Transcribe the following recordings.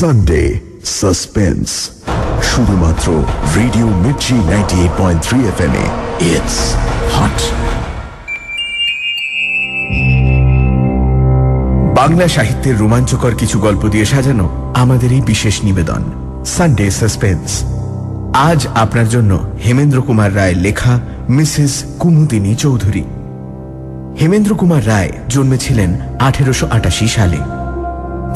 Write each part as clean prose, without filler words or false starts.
Sunday suspense, শুধুমাত্র radio Mirchi 98.3 FM A. It's hot. Bangla সাহিত্যের রোমাঞ্চকর কিছু গল্প দিয়ে সাজানো আমাদের এই বিশেষ নিবেদন সানডে সাসপেন্স। আজ আপনার জন্য হেমেন্দ্র কুমার রায় লেখা মিসেস কুমুদিনী চৌধুরী। হেমেন্দ্র কুমার রায় জন্মেছিলেন 1888 সালে।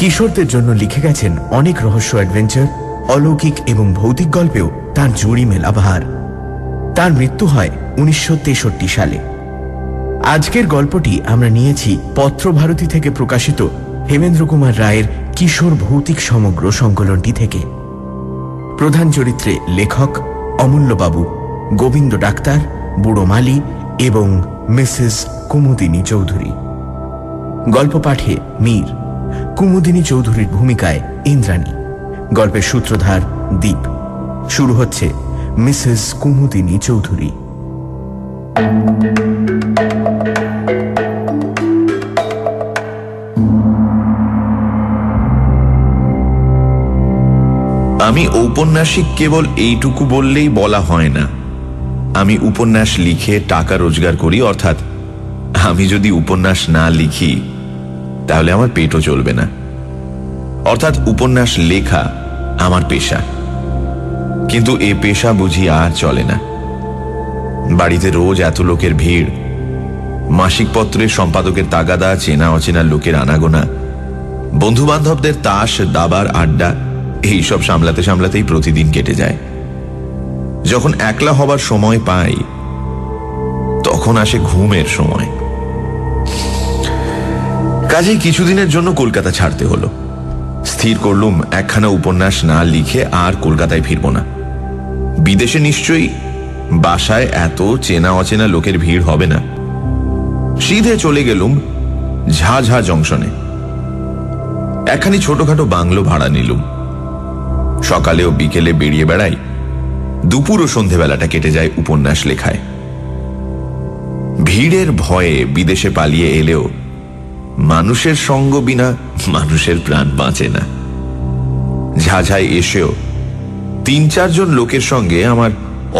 কিশোরদের জন্য লিখে গেছেন অনেক রহস্য, অ্যাডভেঞ্চার, অলৌকিক এবং ভৌতিক গল্পেও তার জুড়ি মেলা ভার। তার মৃত্যু হয় 1963 সালে। আজকের গল্পটি আমরা নিয়েছি পত্রভারতী থেকে প্রকাশিত হেমেন্দ্র কুমার রায়ের কিশোর ভৌতিক সমগ্র সংকলনটি থেকে। প্রধান চরিত্রে লেখক অমূল্যবাবু, গোবিন্দ ডাক্তার, বুড়ো মালি এবং মিসেস কুমুদিনী চৌধুরী। গল্প পাঠে মীর, কুমুদিনী চৌধুরীর ভূমিকায় ইন্দ্রাণী, গল্পের সূত্রধার দীপ। শুরু হচ্ছে মিসেস কুমুদিনী চৌধুরী। আমি ঔপন্যাসিক কেবল এইটুকু বললেই বলা হয় না। আমি উপন্যাস লিখে টাকা রোজগার করি, অর্থাৎ আমি যদি উপন্যাস না লিখি তাহলে আমার পেটও চলবে না। অর্থাৎ উপন্যাস লেখা আমার পেশা, কিন্তু এ পেশা বুঝি আর চলে না। বাড়িতে রোজ এত লোকের ভিড়, মাসিক পত্রের সম্পাদকের তাগাদা, চেনা অচেনা লোকের আনাগোনা, বন্ধু বান্ধবদের তাস দাবার আড্ডা, এইসব সামলাতে সামলাতেই প্রতিদিন কেটে যায়। যখন একলা হবার সময় পাই তখন আসে ঘুমের সময়। কাজেই কিছুদিনের জন্য কলকাতা ছাড়তে হলো। স্থির করলুম একখানা উপন্যাস না লিখে আর কলকাতায় ফিরব না। বিদেশে নিশ্চয়ই বাসায় এত চেনা অচেনা লোকের ভিড় হবে না। সিধে চলে গেলুম ঝাঝা জংশনে। একখানি ছোটখাটো বাংলো ভাড়া নিলুম। সকালে ও বিকেলে বেরিয়ে বেড়াই, দুপুর ও সন্ধেবেলাটা কেটে যায় উপন্যাস লেখায়। ভিড়ের ভয়ে বিদেশে পালিয়ে এলেও মানুষের সঙ্গ বিনা মানুষের প্রাণ বাঁচে না। ঝাঝায় এসেও 3-4 জন লোকের সঙ্গে আমার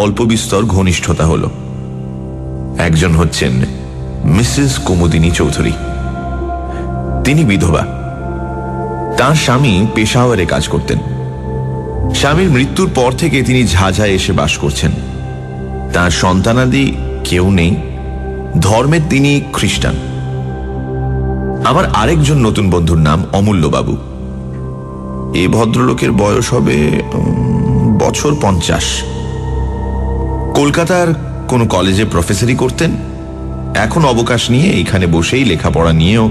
অল্প বিস্তর ঘনিষ্ঠতা হল। একজন হচ্ছেন মিসেস কুমুদিনী চৌধুরী। তিনি বিধবা। তার স্বামী পেশাওয়ারে কাজ করতেন। স্বামীর মৃত্যুর পর থেকে তিনি ঝাঝায় এসে বাস করছেন। তার সন্তানাদি কেউ নেই। ধর্মের তিনি খ্রিস্টান। আমার আরেকজন নতুন বন্ধুর নাম অমূল্যবাবু। এ ভদ্রলোকের বয়স হবে বছর 50। কলকাতার কোন কলেজে প্রফেসরি করতেন। এখন অবকাশ নিয়ে এইখানে বসেই লেখাপড়া নিয়েও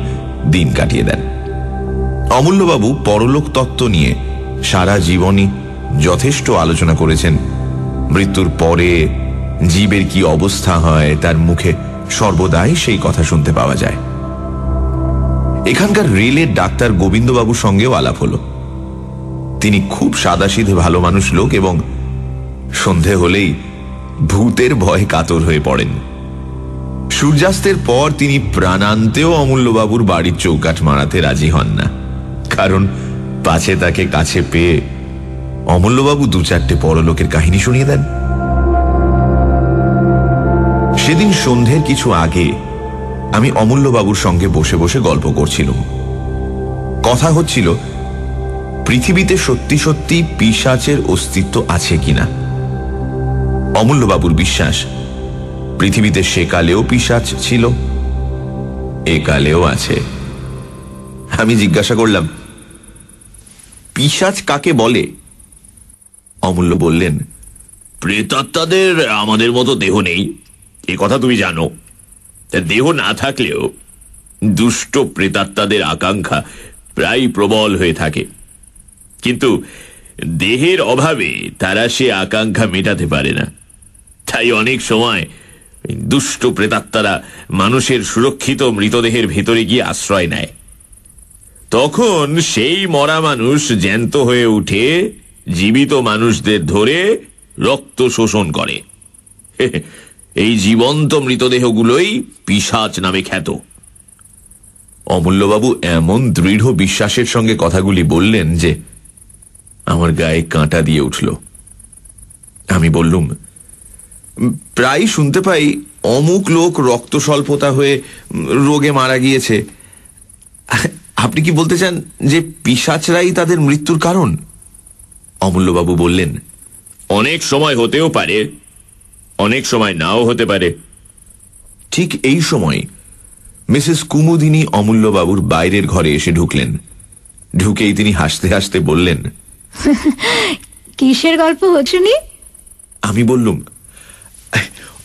দিন কাটিয়ে দেন। অমূল্যবাবু পরলোক তত্ত্ব নিয়ে সারা জীবনই যথেষ্ট আলোচনা করেছেন। মৃত্যুর পরে জীবের কি অবস্থা হয় তার মুখে সর্বদাই সেই কথা শুনতে পাওয়া যায়। এখানকার রেলের ডাক্তার গোবিন্দবাবুর সঙ্গেও আলাপ হলো। তিনি খুব সাদাসিধে ভালো মানুষ লোক এবং সন্ধে হলেই ভূতের ভয়ে কাতর হয়ে পড়েন। সূর্যাস্তের পর তিনি প্রাণান্তেও অমূল্যবাবুর বাড়ির চৌকাঠ মারাতে রাজি হন না, কারণ পাছে তাকে কাছে পেয়ে অমূল্যবাবু 2-4টে পরলোকের কাহিনী শুনিয়ে দেন। সেদিন সন্ধ্যের কিছু আগে আমি অমূল্যবাবুর সঙ্গে বসে বসে গল্প করছিলাম। কথা হচ্ছিল পৃথিবীতে সত্যি সত্যি পিশাচের অস্তিত্ব আছে কিনা। অমূল্যবাবুর বিশ্বাস পৃথিবীতে সেকালেও পিশাচ ছিল, একালেও আছে। আমি জিজ্ঞাসা করলাম, পিশাচ কাকে বলে? অমূল্য বললেন, প্রেতাত্মাদের আমাদের মতো দেহ নেই, এ কথা তুমি জানো। দেহ না থাকলেও দুষ্ট প্রেতাত্মাদের আকাঙ্ক্ষা প্রায় প্রবল হয়ে থাকে, কিন্তু দেহের অভাবে তারা সে আকাঙ্ক্ষা মেটাতে পারে না। তাই অনেক সময় দুষ্ট প্রেতাত্মারা মানুষের সুরক্ষিত মৃতদেহের ভেতরে গিয়ে আশ্রয় নেয়। তখন সেই মরা মানুষ জ্যান্ত হয়ে উঠে জীবিত মানুষদের ধরে রক্ত শোষণ করে। এই জীবন্ত মৃতদেহগুলোই পিশাচ নামে খ্যাত। অমূল্যবাবু এমন দৃঢ় বিশ্বাসের সঙ্গে কথাগুলি বললেন যে আমার গায়ে কাঁটা দিয়ে উঠল। আমি বললুম, প্রায় শুনতে পাই অমুক লোক রক্ত স্বল্পতা হয়ে রোগে মারা গিয়েছে। আপনি কি বলতে চান যে পিশাচরাই তাদের মৃত্যুর কারণ? অমূল্যবাবু বললেন, অনেক সময় হতেও পারে, অনেক সময় নাও হতে পারে। ঠিক এই সময় মিসেস কুমুদিনী অমূল্যবাবুর বাইরের ঘরে এসে ঢুকলেন। ঢুকেই তিনি হাসতে হাসতে বললেন, কিসের গল্প হচ্ছে নি? আমি বললুম,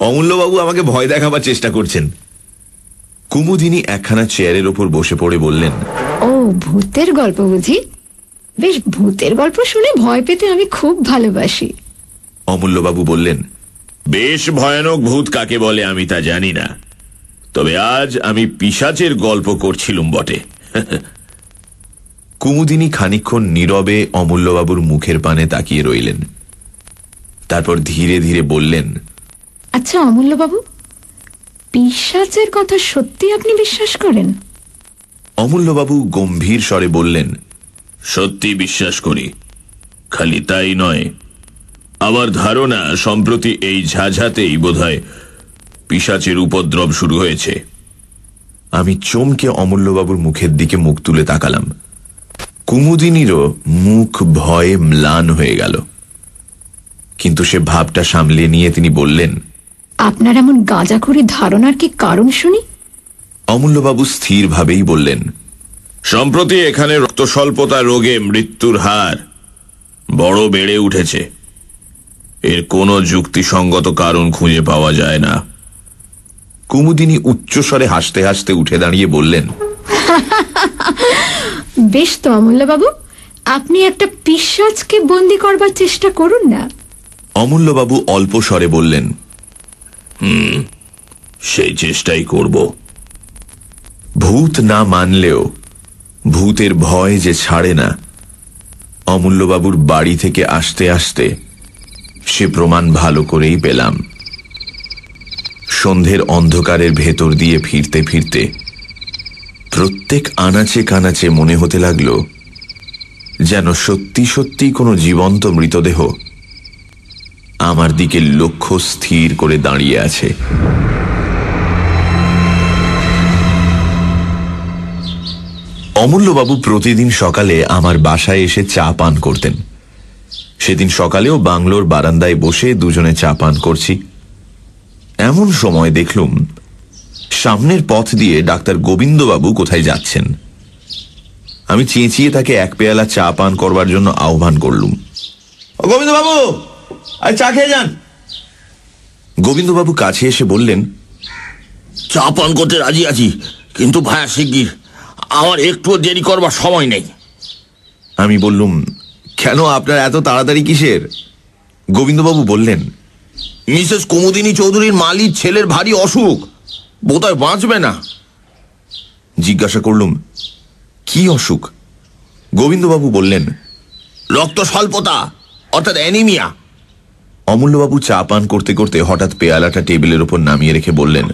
অমূল্যবাবু আমাকে ভয় দেখাবার চেষ্টা করছেন। কুমুদিনী একখানা চেয়ারের ওপর বসে পড়ে বললেন, ও ভূতের গল্প বুঝি? বেশ, ভূতের গল্প শুনে ভয় পেতে আমি খুব ভালোবাসি। অমূল্যবাবু বললেন, বেশ ভয়ানক ভূত কাকে বলে আমি তা জানি না, তবে আজ আমি পিশাচের গল্প করছিলুম বটে। কুমুদিনী খানিকক্ষণ নীরবে অমূল্যবাবুর মুখের পানে তাকিয়ে রইলেন। তারপর ধীরে ধীরে বললেন, আচ্ছা অমূল্যবাবু, পিশাচের কথা সত্যি আপনি বিশ্বাস করেন? অমূল্যবাবু গম্ভীর স্বরে বললেন, সত্যি বিশ্বাস করি। খালি তাই নয়, আমার ধারণা সম্প্রতি এই ঝাঝাতেই বোধহয় পিশাচের উপদ্রব শুরু হয়েছে। আমি চমকে অমূল্যবাবুর মুখের দিকে মুখ তুলে তাকালাম। কুমুদিনীরও মুখ ভয়ে ম্লান হয়ে গেল, কিন্তু সে ভাবটা সামলে নিয়ে তিনি বললেন, আপনার এমন গাঁজাখুরি ধারণার কি কারণ শুনি? অমূল্যবাবু স্থিরভাবেই বললেন, সম্প্রতি এখানে রক্তস্বল্পতা রোগে মৃত্যুর হার বড় বেড়ে উঠেছে। এর কোনো যুক্তিসঙ্গত কারণ খুঁজে পাওয়া যায় না। কুমুদিনী উচ্চস্বরে হাসতে হাসতে উঠে দাঁড়িয়ে বললেন, বেশ তো অমূল্যবাবু, আপনি একটা পিশাচকে বন্দি করবার চেষ্টা করুন না। অমূল্যবাবু অল্প স্বরে বললেন, সেই চেষ্টাই করব। ভূত না মানলেও ভূতের ভয় যে ছাড়ে না, অমূল্যবাবুর বাড়ি থেকে আসতে আসতে সে প্রমাণ ভালো করেই পেলাম। সন্ধ্যের অন্ধকারের ভেতর দিয়ে ফিরতে ফিরতে প্রত্যেক আনাচে কানাচে মনে হতে লাগল যেন সত্যি সত্যি কোনো জীবন্ত মৃতদেহ আমার দিকে লক্ষ্য স্থির করে দাঁড়িয়ে আছে। অমূল্যবাবু প্রতিদিন সকালে আমার বাসায় এসে চা পান করতেন। সেদিন সকালেও বাংলোর বারান্দায় বসে দুজনে চা পান করছি। এমন সময় দেখলুম সামনের পথ দিয়ে ডাক্তার গোবিন্দবাবু কোথায় যাচ্ছেন। আমি চেঁচিয়ে তাকে এক পেয়ালা চা পান করবার জন্য আহ্বান করলুম। গোবিন্দবাবু, আর চা খেয়ে যান। গোবিন্দবাবু কাছে এসে বললেন, চা পান করতে রাজি আছি, কিন্তু ভায়া শিগগির, আমার একটুও দেরি করবার সময় নেই। আমি বললুম, কেন, আপনার এত তাড়াতাড়ি কিসের? গোবিন্দবাবু বললেন, মিসেস কুমুদিনী চৌধুরীর মালির ছেলের ভারী অসুখ, বোধহয় বাঁচবে না। জিজ্ঞাসা করলুম, কি অসুখ? গোবিন্দবাবু বললেন, রক্ত স্বল্পতা, অর্থাৎ অ্যানিমিয়া। অমূল্যবাবু চা পান করতে করতে হঠাৎ পেয়ালাটা টেবিলের ওপর নামিয়ে রেখে বললেন,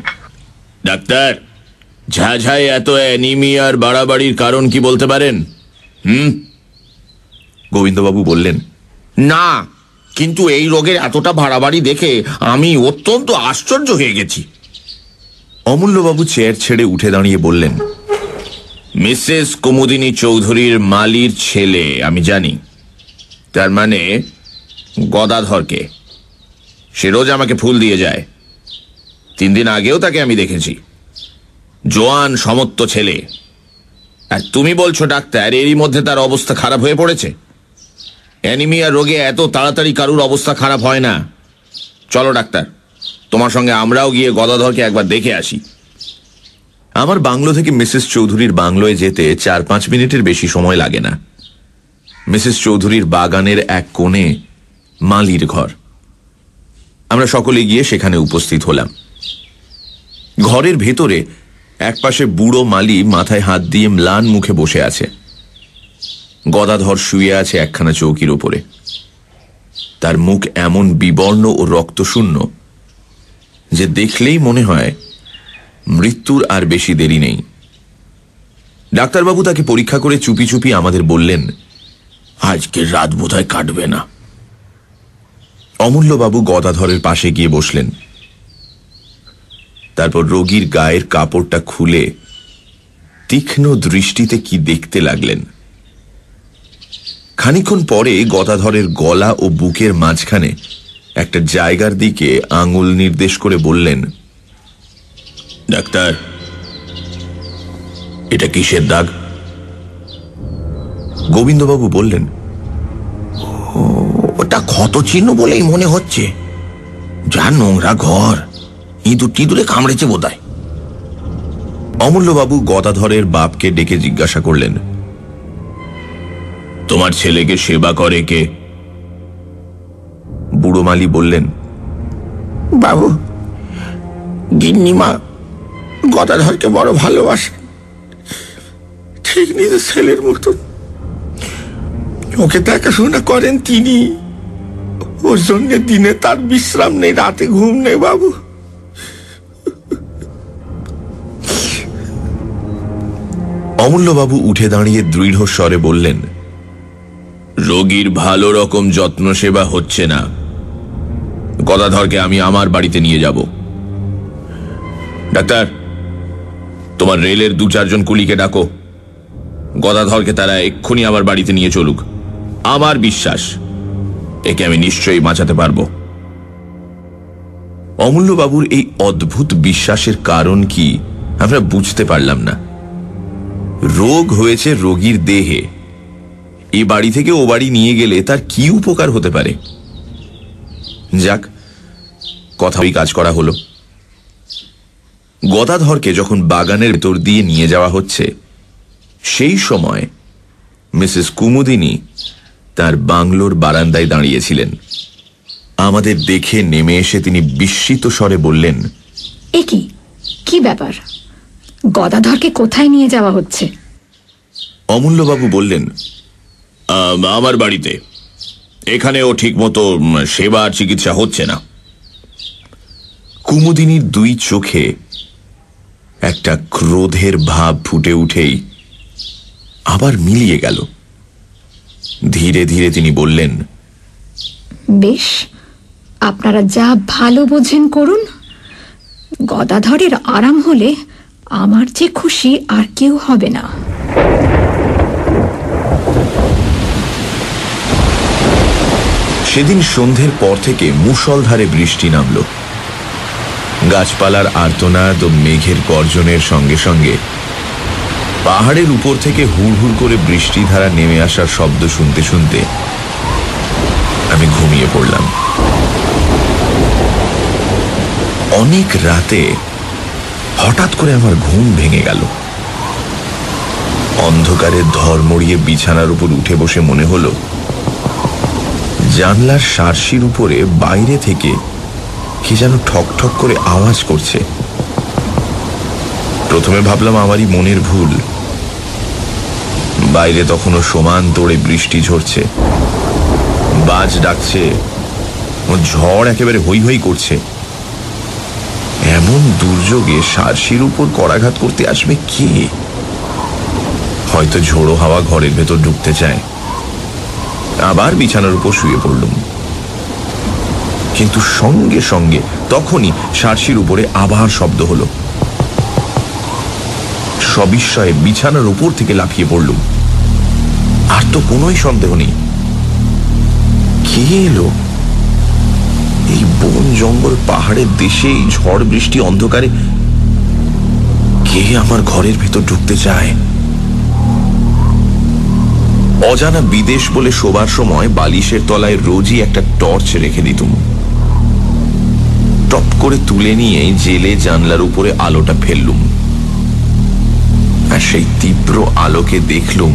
ডাক্তার, ঝাঝায় এত অ্যানিমিয়ার বাড়াবাড়ির কারণ কি বলতে পারেন? গোবিন্দবাবু বললেন, না, কিন্তু এই রোগের এতটা বাড়াবাড়ি দেখে আমি অত্যন্ত আশ্চর্য হয়ে গেছি। অমূল্যবাবু চেয়ার ছেড়ে উঠে দাঁড়িয়ে বললেন, মিসেস কুমুদিনী চৌধুরীর মালির ছেলে আমি জানি, তার মানে গদাধরকে। সে রোজ আমাকে ফুল দিয়ে যায়। 3 দিন আগেও তাকে আমি দেখেছি। জোয়ান সমত্ব ছেলে। আর তুমি বলছো ডাক্তার এরই মধ্যে তার অবস্থা খারাপ হয়ে পড়েছে? অ্যানিমিয়া রোগে এত তাড়াতাড়ি কারুর অবস্থা খারাপ হয় না। চলো ডাক্তার, তোমার সঙ্গে আমরাও গিয়ে গদাধরকে একবার দেখে আসি। আমার বাংলো থেকে মিসেস চৌধুরীর বাংলোয় যেতে 4-5 মিনিটের বেশি সময় লাগে না। মিসেস চৌধুরীর বাগানের এক কোণে মালির ঘর। আমরা সকলে গিয়ে সেখানে উপস্থিত হলাম। ঘরের ভেতরে একপাশে বুড়ো মালি মাথায় হাত দিয়ে ম্লান মুখে বসে আছে। গদাধর শুয়ে আছে একখানা চৌকির ওপরে। তার মুখ এমন বিবর্ণ ও রক্তশূন্য যে দেখলেই মনে হয় মৃত্যুর আর বেশি দেরি নেই। ডাক্তারবাবু তাকে পরীক্ষা করে চুপি চুপি আমাদের বললেন, আজকের রাত বোধহয় কাটবে না। অমূল্যবাবু গদাধরের পাশে গিয়ে বসলেন। তারপর রোগীর গায়ের কাপড়টা খুলে তীক্ষ্ণ দৃষ্টিতে কি দেখতে লাগলেন। খানিকক্ষণ পরে গদাধরের গলা ও বুকের মাঝখানে একটা জায়গার দিকে আঙুল নির্দেশ করে বললেন, ডাক্তার, এটা কিসের দাগ? গোবিন্দবাবু বললেন, ওটা ক্ষত চিহ্ন বলেই মনে হচ্ছে। যা নোংরা ঘর, ইঁদুর টিঁদুরে কামড়েছে বোধহয়। অমূল্যবাবু গদাধরের বাপকে ডেকে জিজ্ঞাসা করলেন, তোমার ছেলেকে সেবা করে কে? বুড়ো মালি বললেন, বাবু, গিন্নিমা গদাধরকে বড় ভালোবাসে, ঠিক নিজের ছেলের মতো। ওকে দেখাশোনা করেন তিনি। ওর জন্য দিনে তার বিশ্রাম নেই, রাতে ঘুম নেই বাবু। অমূল্যবাবু উঠে দাঁড়িয়ে দৃঢ় স্বরে বললেন, রোগীর ভালো রকম যত্ন সেবা হচ্ছে না। গদাধরকে আমি আমার বাড়িতে নিয়ে যাব। ডাক্তার, তোমার রেলের 2-4 জন কুলিকে ডাকো। গদাধরকে তারা এক্ষুনি আমার বাড়িতে নিয়ে চলুক। আমার বিশ্বাস একে আমি নিশ্চয়ই বাঁচাতে পারবো। অমূল্যবাবুর এই অদ্ভুত বিশ্বাসের কারণ কি আমরা বুঝতে পারলাম না। রোগ হয়েছে রোগীর দেহে, এই বাড়ি থেকে ও বাড়ি নিয়ে গেলে তার কি উপকার হতে পারে? যাক, কথাই কাজ করা হলো। গদাধরকে যখন বাগানের ভেতর দিয়ে নিয়ে যাওয়া হচ্ছে, সেই সময় মিসেস কুমুদিনী তার বাংলোর বারান্দায় দাঁড়িয়েছিলেন। আমাদের দেখে নেমে এসে তিনি বিস্মিত স্বরে বললেন, এ কি ব্যাপার? গদাধরকে কোথায় নিয়ে যাওয়া হচ্ছে? অমূল্যবাবু বললেন, আমার বাড়িতে। এখানে ও ঠিক মতো সেবা আর চিকিৎসা হচ্ছে না। কুমুদিনীর 2 চোখে একটা ক্রোধের ভাব ফুটে উঠেই আবার মিলিয়ে গেল। ধীরে ধীরে তিনি বললেন, বেশ, আপনারা যা ভালো বোঝেন করুন। গদাধরের আরাম হলে আমার যে খুশি আর কেউ হবে না। সেদিন সন্ধ্যের পর থেকে মুষলধারে বৃষ্টি নামল। গাছপালার আর্তনাদ ও মেঘের গর্জনের সঙ্গে সঙ্গে পাহাড়ের উপর থেকে হুড় হুড় করে বৃষ্টিধারা নেমে আসার শব্দ শুনতে শুনতে আমি ঘুমিয়ে পড়লাম। অনেক রাতে হঠাৎ করে আমার ঘুম ভেঙে গেল। অন্ধকারে ধর্মড়িয়ে বিছানার উপর উঠে বসে মনে হলো জানলার শার্সির উপরে বাইরে থেকে কি যেন ঠক ঠক করে আওয়াজ করছে। প্রথমে ভাবলাম আমারই মনের ভুল। বাইরে তখনও সমান তোড়ে বৃষ্টি ঝরছে, বাজ ডাকছে, ঝড় একেবারে হৈ হৈ করছে। এমন দুর্যোগে শার্সির উপর করাঘাত করতে আসবে কে? হয়তো ঝোড়ো হাওয়া ঘরের ভেতর ঢুকতে চায়। আবার বিছানার উপর শুয়ে পড়লুম, কিন্তু সঙ্গে সঙ্গে তখনই শার্সির উপরে আবার শব্দ হলো। সবিস্ময়ে বিছানার উপর থেকে লাফিয়ে পড়লুম। আর তো কোনোই সন্দেহ নেই, কে এলো? এই বন জঙ্গল পাহাড়ের দেশে এই ঝড় বৃষ্টি অন্ধকারে কে আমার ঘরের ভেতর ঢুকতে চায়? অজানা বিদেশ বলে শোবার সময় বালিশের তলায় রোজই একটা টর্চ রেখে দিতুম। টপ করে তুলে নিয়ে জেলে জানলার উপরে আলোটা ফেললুম, আর সেই তীব্র আলোকে দেখলুম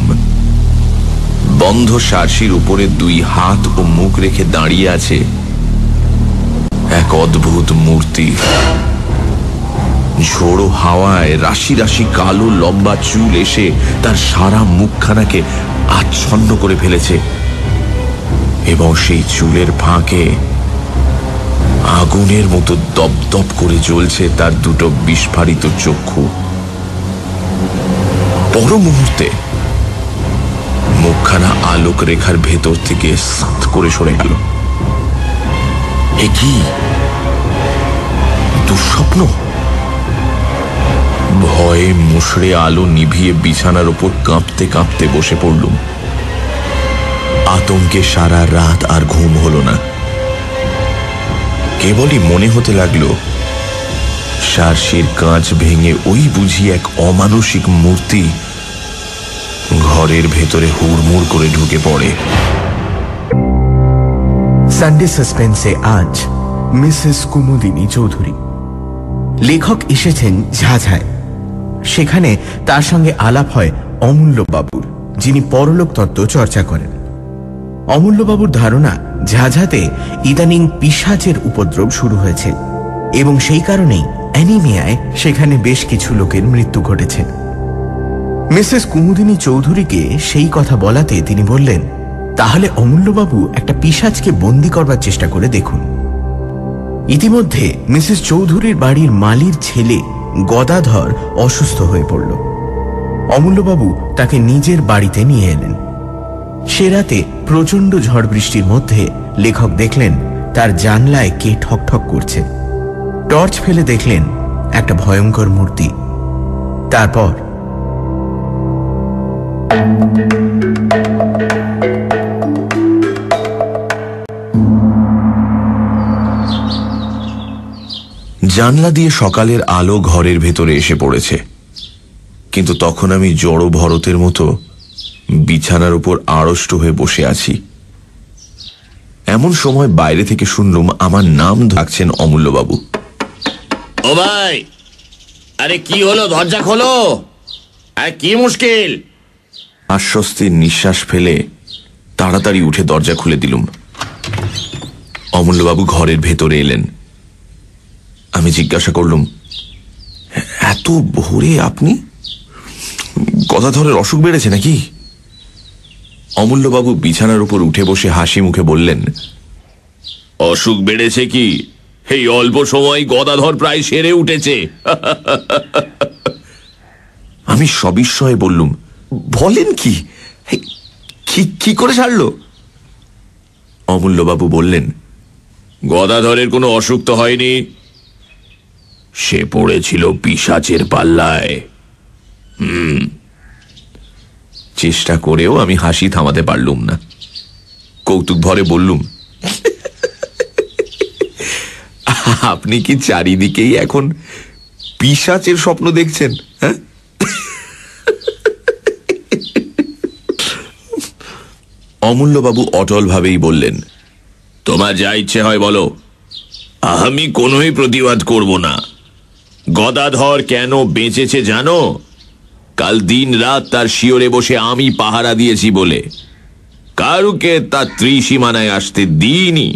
বন্ধ শার্সির উপরে 2 হাত ও মুখ রেখে দাঁড়িয়ে আছে এক অদ্ভুত মূর্তি। ঝোড়ো হাওয়ায় রাশি রাশি কালো লম্বা চুল এসে তার সারা মুখখানাকে আচ্ছন্ন করে ফেলেছে, এবং সেই চুলের ফাঁকে আগুনের মতো দপদপ করে জ্বলছে তার 2 বিস্ফারিত চক্ষু। পর মুহূর্তে মুখখানা আলোক রেখার ভেতর থেকে সাত করে সরে গেল। এ কি দুঃস্বপ্ন? ভয়ে মুষড়ে আলো নিভিয়ে বিছানার উপর কাঁপতে কাঁপতে বসে পড়লুম। আতঙ্কে সারা রাত আর ঘুম হলো না। কেবলই মনে হতে লাগলো সারসির কাঁচ ভেঙে ওই বুঝি এক অমানসিক মূর্তি ঘরের ভেতরে হুড়মুড় করে ঢুকে পড়ে। সানডে সাসপেন্সে আজ মিসেস কুমুদিনী চৌধুরী। লেখক এসেছেন ঝাঝায়। সেখানে তার সঙ্গে আলাপ হয় অমূল্যবাবুর, যিনি পরলোক তত্ত্ব চর্চা করেন। অমূল্যবাবুর ধারণা ঝাঝাতে ইদানিং পিশাচের উপদ্রব শুরু হয়েছে এবং সেই কারণেই অ্যানিমিয়ায় সেখানে বেশ কিছু লোকের মৃত্যু ঘটেছে। মিসেস কুমুদিনী চৌধুরীকে সেই কথা বলাতে তিনি বললেন, তাহলে অমূল্যবাবু একটা পিশাচকে বন্দি করবার চেষ্টা করে দেখুন। ইতিমধ্যে মিসেস চৌধুরীর বাড়ির মালির ছেলে গদাধর অসুস্থ হয়ে পড়ল। অমূল্যবাবু তাকে নিজের বাড়িতে নিয়ে এলেন। সে রাতে প্রচণ্ড ঝড় বৃষ্টির মধ্যে লেখক দেখলেন তার জানলায় কে ঠকঠক করছে। টর্চ ফেলে দেখলেন একটা ভয়ঙ্কর মূর্তি। তারপর জানলা দিয়ে সকালের আলো ঘরের ভেতরে এসে পড়েছে, কিন্তু তখন আমি জড় ভরতের মতো বিছানার উপর আড়ষ্ট হয়ে বসে আছি। এমন সময় বাইরে থেকে শুনলুম আমার নাম ডাকছেন অমূল্যবাবু। ও ভাই, আরে কি হলো? দরজা খোলো। আরে কি মুশকিল? আশ্বস্তির নিঃশ্বাস ফেলে তাড়াতাড়ি উঠে দরজা খুলে দিলুম। অমূল্যবাবু ঘরের ভেতরে এলেন। আমি জিজ্ঞাসা করলুম, এত ভোরে আপনি? গদাধরের অসুখ বেড়েছে নাকি? অমূল্যবাবু বিছানার উপর উঠে বসে হাসি মুখে বললেন, অসুখ বেড়েছে কি? এই অল্প সময় গদাধর প্রায় সেরে উঠেছে। আমি সবিস্ময়ে বললুম, বলেন কি? কি করে সারল? অমূল্যবাবু বললেন, গদাধরের কোনো অসুখ তো হয়নি, সে পড়েছিল পিশাচের পাল্লায়। চেষ্টা করেও আমি হাসি থামাতে পারলুম না। কৌতুক ভরে বললুম, আপনি কি চারিদিকেই এখন পিশাচের স্বপ্ন দেখছেন? হ্যাঁ? অমূল্যবাবু অটল ভাবেই বললেন, তোমার যা ইচ্ছে হয় বলো, আমি কোনোই প্রতিবাদ করব না। গদাধর কেন বেঁচেছে জানো? কাল দিন রাত তার শিয়রে বসে আমি পাহারা দিয়েছি বলে। কারুকে তার ত্রিসীমানায় আসতে দিইনি।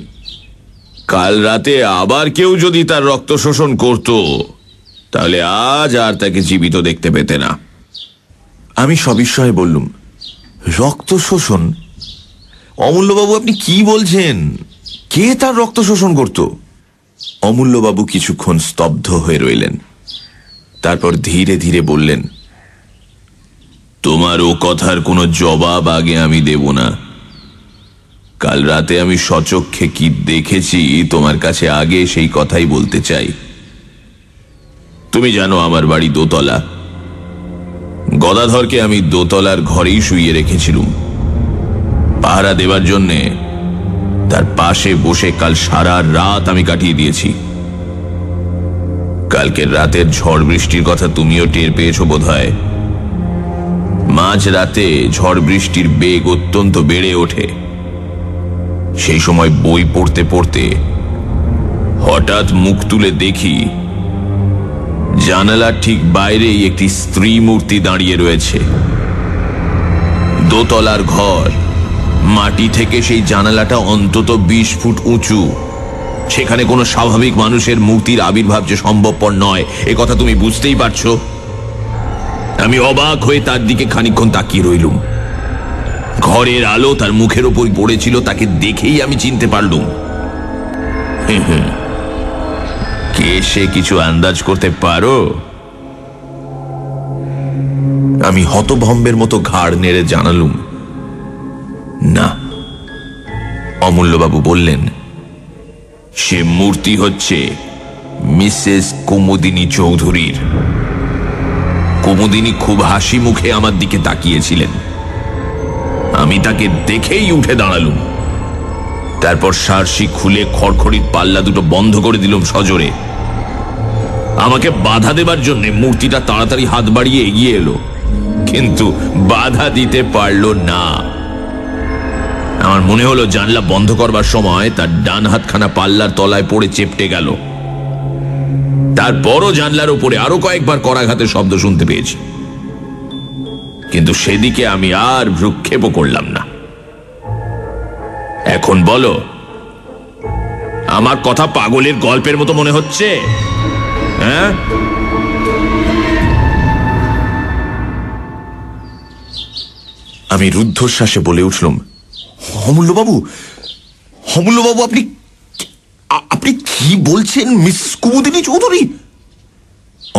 কাল রাতে আবার কেউ যদি তার রক্ত শোষণ করত, তাহলে আজ আর তাকে জীবিত দেখতে পেতে না। আমি সবিস্ময়ে বললুম, রক্ত শোষণ? অমূল্যবাবু, আপনি কি বলছেন? কে তার রক্ত শোষণ করত? অমূল্যবাবু কিছুক্ষণ স্তব্ধ হয়ে রইলেন। তারপর ধীরে ধীরে বললেন, তোমার ও কথার কোনো জবাব আগে আমি দেব না। কাল রাতে আমি সচক্ষে কি দেখেছি তোমার কাছে আগে সেই কথাই বলতে চাই। তুমি জানো আমার বাড়ি দোতলা। গদাধরকে আমি দোতলার ঘরেই শুইয়ে রেখেছিলুম পাহারা দেবার জন্যে। তার পাশে বসে কাল সারা রাত আমি কাটিয়ে দিয়েছি। কালকের রাতের ঝড় বৃষ্টির কথা তুমিও টের পেয়েছো বোধহয়। মাঝ রাতে ঝড় বৃষ্টির বেগ অত্যন্ত বেড়ে ওঠে। সেই সময় বই পড়তে পড়তে হঠাৎ মুখ তুলে দেখি জানালার ঠিক বাইরেই একটি স্ত্রী মূর্তি দাঁড়িয়ে রয়েছে। দোতলার ঘর, মাটি থেকে সেই জানালাটা অন্তত 20 ফুট উঁচু। সেখানে কোনো স্বাভাবিক মানুষের মূর্তির আবির্ভাব যে সম্ভবপর নয়, এ কথা তুমি বুঝতেই পারছো। আমি অবাক হয়ে তার দিকে খানিকক্ষণ তাকিয়ে রইলুম। ঘরের আলো তার মুখের ওপরই পড়েছিল, তাকে দেখেই আমি চিনতে পারলুম। কে সে কিছু আন্দাজ করতে পারো? আমি হতভম্বের মতো ঘাড় নেড়ে জানালুম, না, অমূল্যবাবু বললেন, সে মূর্তি হচ্ছে মিসেস কুমুদিনী চৌধুরীর। কুমুদিনী খুব হাসি মুখে আমার দিকে তাকিয়েছিলেন। আমি তাকে দেখেই উঠে দাঁড়ালুম। তারপর সারসি খুলে খড়খড়ির পাল্লা দুটো বন্ধ করে দিলাম সজোরে। আমাকে বাধা দেবার জন্য মূর্তিটা তাড়াতাড়ি হাত বাড়িয়ে এগিয়ে এলো, কিন্তু বাধা দিতে পারল না। আমার মনে হলো জানলা বন্ধ করবার সময় তার ডান হাতখানা পাল্লার তলায় পড়ে চেপটে গেল। তারপরও জানলার উপরে আরো কয়েকবার করাঘাতের শব্দ শুনতে পেয়েছি, কিন্তু সেদিকে আমি আর ভ্রুক্ষেপও করলাম না। এখন বলো, আমার কথা পাগলের গল্পের মতো মনে হচ্ছে? হ্যাঁ, আমি রুদ্ধশ্বাসে বলে উঠলাম, অমূল্যবাবু, অমূল্যবাবু, আপনি আপনি কি বলছেন মিস কুমুদিনী চৌধুরী?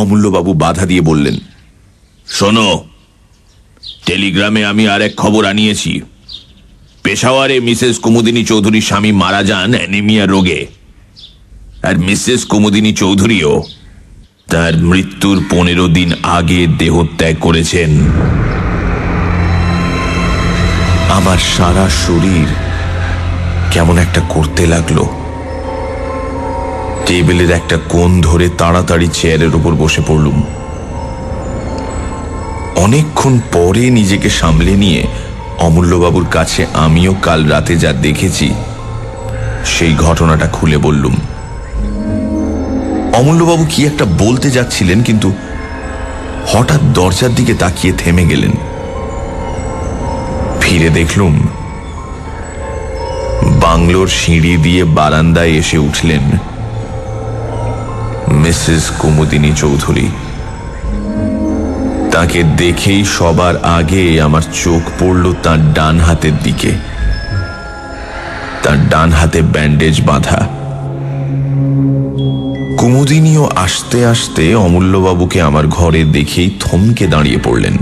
অমূল্যবাবু বাধা দিয়ে বললেন, শোনো, টেলিগ্রামে আমি আর এক খবর আনিয়েছি। পেশাওয়ারে মিসেস কুমুদিনী চৌধুরীর স্বামী মারা যান অ্যানিমিয়া রোগে, আর মিসেস কুমুদিনী চৌধুরীও তার মৃত্যুর 15 দিন আগে দেহত্যাগ করেছেন। আমার সারা শরীর কেমন একটা করতে লাগলো। টেবিলের একটা কোণ ধরে তাড়াতাড়ি চেয়ারের উপর বসে পড়লুম। অনেকক্ষণ পরে নিজেকে সামলে নিয়ে অমূল্যবাবুর কাছে আমিও কাল রাতে যা দেখেছি সেই ঘটনাটা খুলে বললুম। অমূল্যবাবু কি একটা বলতে যাচ্ছিলেন, কিন্তু হঠাৎ দরজার দিকে তাকিয়ে থেমে গেলেন। ফিরে দেখলুম বাংলোর সিঁড়ি দিয়ে বারান্দায় এসে উঠলেন মিসেস কুমুদিনী চৌধুরী। তাকে দেখেই সবার আগে আমার চোখ পড়ল তার ডান হাতের দিকে। তার ডান হাতে ব্যান্ডেজ বাঁধা। কুমুদিনীও আসতে আসতে অমূল্যবাবুকে আমার ঘরে দেখেই থমকে দাঁড়িয়ে পড়লেন।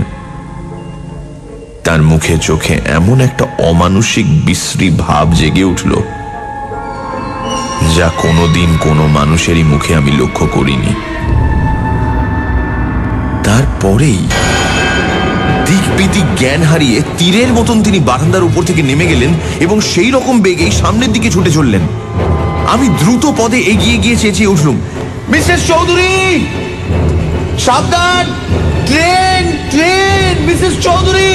তার মুখে চোখে এমন একটা অমানুষিক বিশ্রী ভাব জেগে উঠল, যা কোনোদিন কোনো মানুষেরই মুখে আমি লক্ষ্য করিনি। তারপরেই দিকবিদিক জ্ঞান হারিয়ে তীরের মতন তিনি বারান্দার উপর থেকে নেমে গেলেন এবং সেই রকম বেগেই সামনের দিকে ছুটে চললেন। আমি দ্রুত পদে এগিয়ে গিয়ে চেঁচিয়ে উঠলুম, মিসেস চৌধুরী, সাবধান! Train, train! Mrs Chowdhury,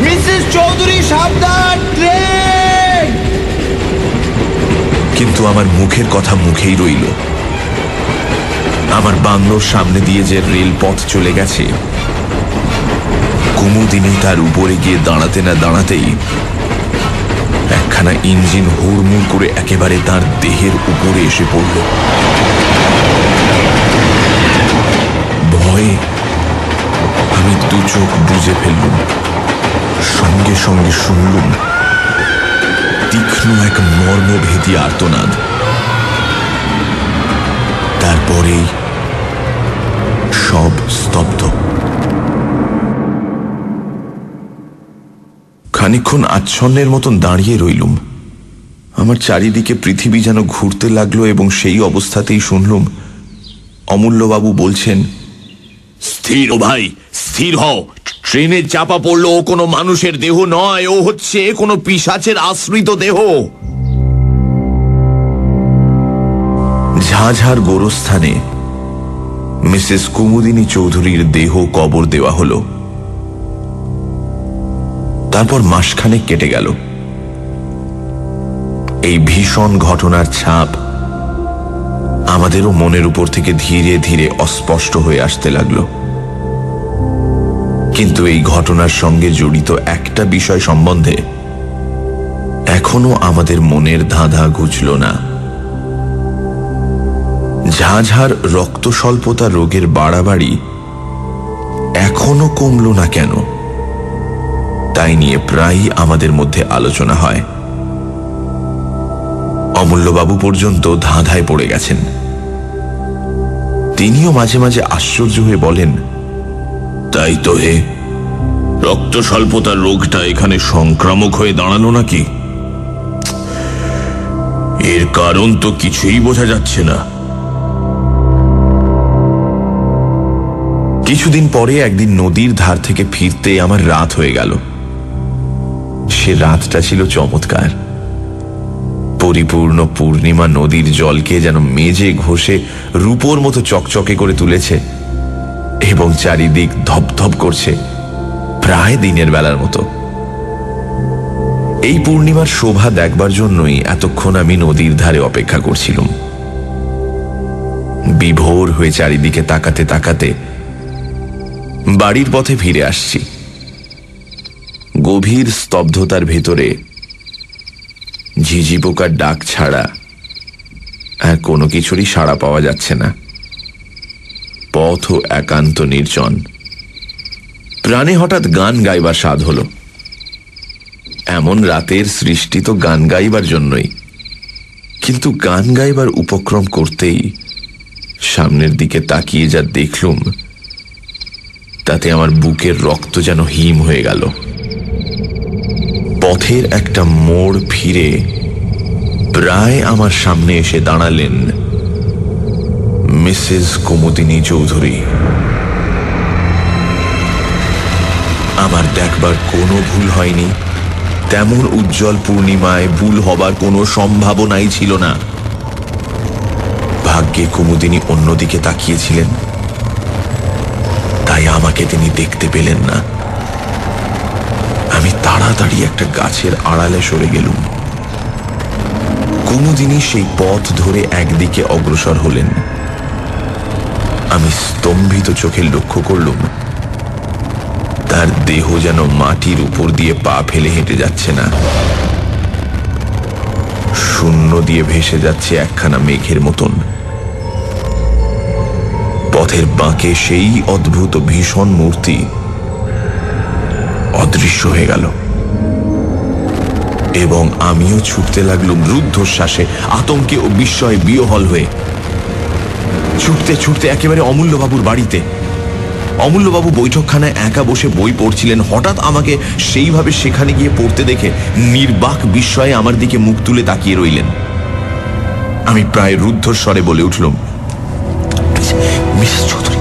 Mrs Chowdhury, সাবধান! ট্রেন! কিন্তু আমার মুখের কথা মুখেই রইল। আমার বাংলোর সামনে দিয়ে যে রেলপথ চলে গেছে, কুমুদিনী তার উপরে গিয়ে দাঁড়াতে না দাঁড়াতেই একখানা ইঞ্জিন হুড়মুড় করে একেবারে তার দেহের উপরে এসে পড়ল। ভয়ে আমি দু চোখ বুজে ফেললুম। সঙ্গে সঙ্গে শুনলুম তীক্ষ্ণ এক মর্মভেদী আর্তনাদ। তারপরেই সব স্তব্ধ। খানিকক্ষণ আচ্ছন্নের মতন দাঁড়িয়ে রইলুম। আমার চারিদিকে পৃথিবী যেন ঘুরতে লাগলো এবং সেই অবস্থাতেই শুনলুম অমূল্যবাবু বলছেন, স্থির ও ভাই, স্থির হও। ট্রেনে চাপা পড়লো ও কোনো মানুষের দেহ নয়, ও হচ্ছে কোনো পিশাচের আশ্রিত দেহ। ঝাঝার গোরস্থানে মিসেস কুমুদিনী চৌধুরীর দেহ কবর দেওয়া হল। তারপর মাসখানেক কেটে গেল। এই ভীষণ ঘটনার ছাপ আমাদেরও মনের উপর থেকে ধীরে ধীরে অস্পষ্ট হয়ে আসতে লাগলো। কিন্তু এই ঘটনার সঙ্গে জড়িত একটা বিষয় সম্বন্ধে এখনো আমাদের মনের ধাঁধা ঘুচল না। ঝাঝার রক্ত স্বল্পতা রোগের বাড়াবাড়ি এখনো কমল না কেন, তাই নিয়ে প্রায়ই আমাদের মধ্যে আলোচনা হয়। অমূল্যবাবু পর্যন্ত ধাঁধায় পড়ে গেছেন। তিনিও মাঝে মাঝে আশ্চর্য হয়ে বলেন, তাই তো হে, রক্ত স্বল্পতার রোগটা এখানে সংক্রামক হয়ে দাঁড়ালো নাকি? এর কারণ তো কিছুই বোঝা যাচ্ছে না। কিছুদিন পরে একদিন নদীর ধার থেকে ফিরতে আমার রাত হয়ে গেল। সে রাতটা ছিল চমৎকার। পরিপূর্ণ পূর্ণিমা নদীর জলকে যেন মেজে ঘষে রূপোর মতো চকচকে করে তুলেছে এবং চারিদিক ধপধপ করছে, প্রায় দিনের বেলার মতো। এই পূর্ণিমার শোভা দেখবার জন্যই এতক্ষণ আমি নদীর ধারে অপেক্ষা করছিলাম। বিভোর হয়ে চারিদিকে তাকাতে তাকাতে বাড়ির পথে ফিরে আসছি। গভীর স্তব্ধতার ভেতরে ঝিঝি পোকার ডাক ছাড়া আর কোনো কিছুরই সাড়া পাওয়া যাচ্ছে না। পথও একান্ত নির্জন। প্রাণে হঠাৎ গান গাইবার স্বাদ হলো। এমন রাতের সৃষ্টি তো গান গাইবার জন্যই, কিন্তু গান গাইবার উপক্রম করতেই সামনের দিকে তাকিয়ে যা দেখলুম, তাতে আমার বুকের রক্ত যেন হিম হয়ে গেল। পথের একটা মোড় ফিরে প্রায় আমার সামনে এসে দাঁড়ালেন মিসেস কুমুদিনী চৌধুরী। আমার দেখবার কোনো ভুল হয়নি। তেমন উজ্জ্বল পূর্ণিমায় ভুল হবার কোনো সম্ভাবনাই ছিল না। ভাগ্যে কুমুদিনী অন্যদিকে তাকিয়েছিলেন, তাই আমাকে তিনি দেখতে পেলেন না। আমি তাড়াতাড়ি একটা গাছের আড়ালে সরে গেলুম। কুমুদিনী সেই পথ ধরে একদিকে অগ্রসর হলেন। আমি স্তম্ভিত চোখে লক্ষ্য করলুম তার দেহ যেন মাটির উপর দিয়ে পা ফেলে হেঁটে যাচ্ছে না, শূন্য দিয়ে ভেসে যাচ্ছে একখানা মেঘের মতন। পথের বাঁকে সেই অদ্ভুত ভীষণ মূর্তি অদৃশ্য হয়ে গেল এবং আমিও ছুটতে লাগলুম রুদ্ধশ্বাসে, আতঙ্কে ও বিস্ময়ে বিহ্বল হয়ে। ছুটতে ছুটতে একেবারে অমূল্যবাবুর বাড়িতে। অমূল্যবাবু বৈঠকখানায় একা বসে বই পড়ছিলেন। হঠাৎ আমাকে সেইভাবে সেখানে গিয়ে পড়তে দেখে নির্বাক বিস্ময়ে আমার দিকে মুখ তুলে তাকিয়ে রইলেন। আমি প্রায় রুদ্ধস্বরে বলে উঠলুম, মিসেস চৌধুরী,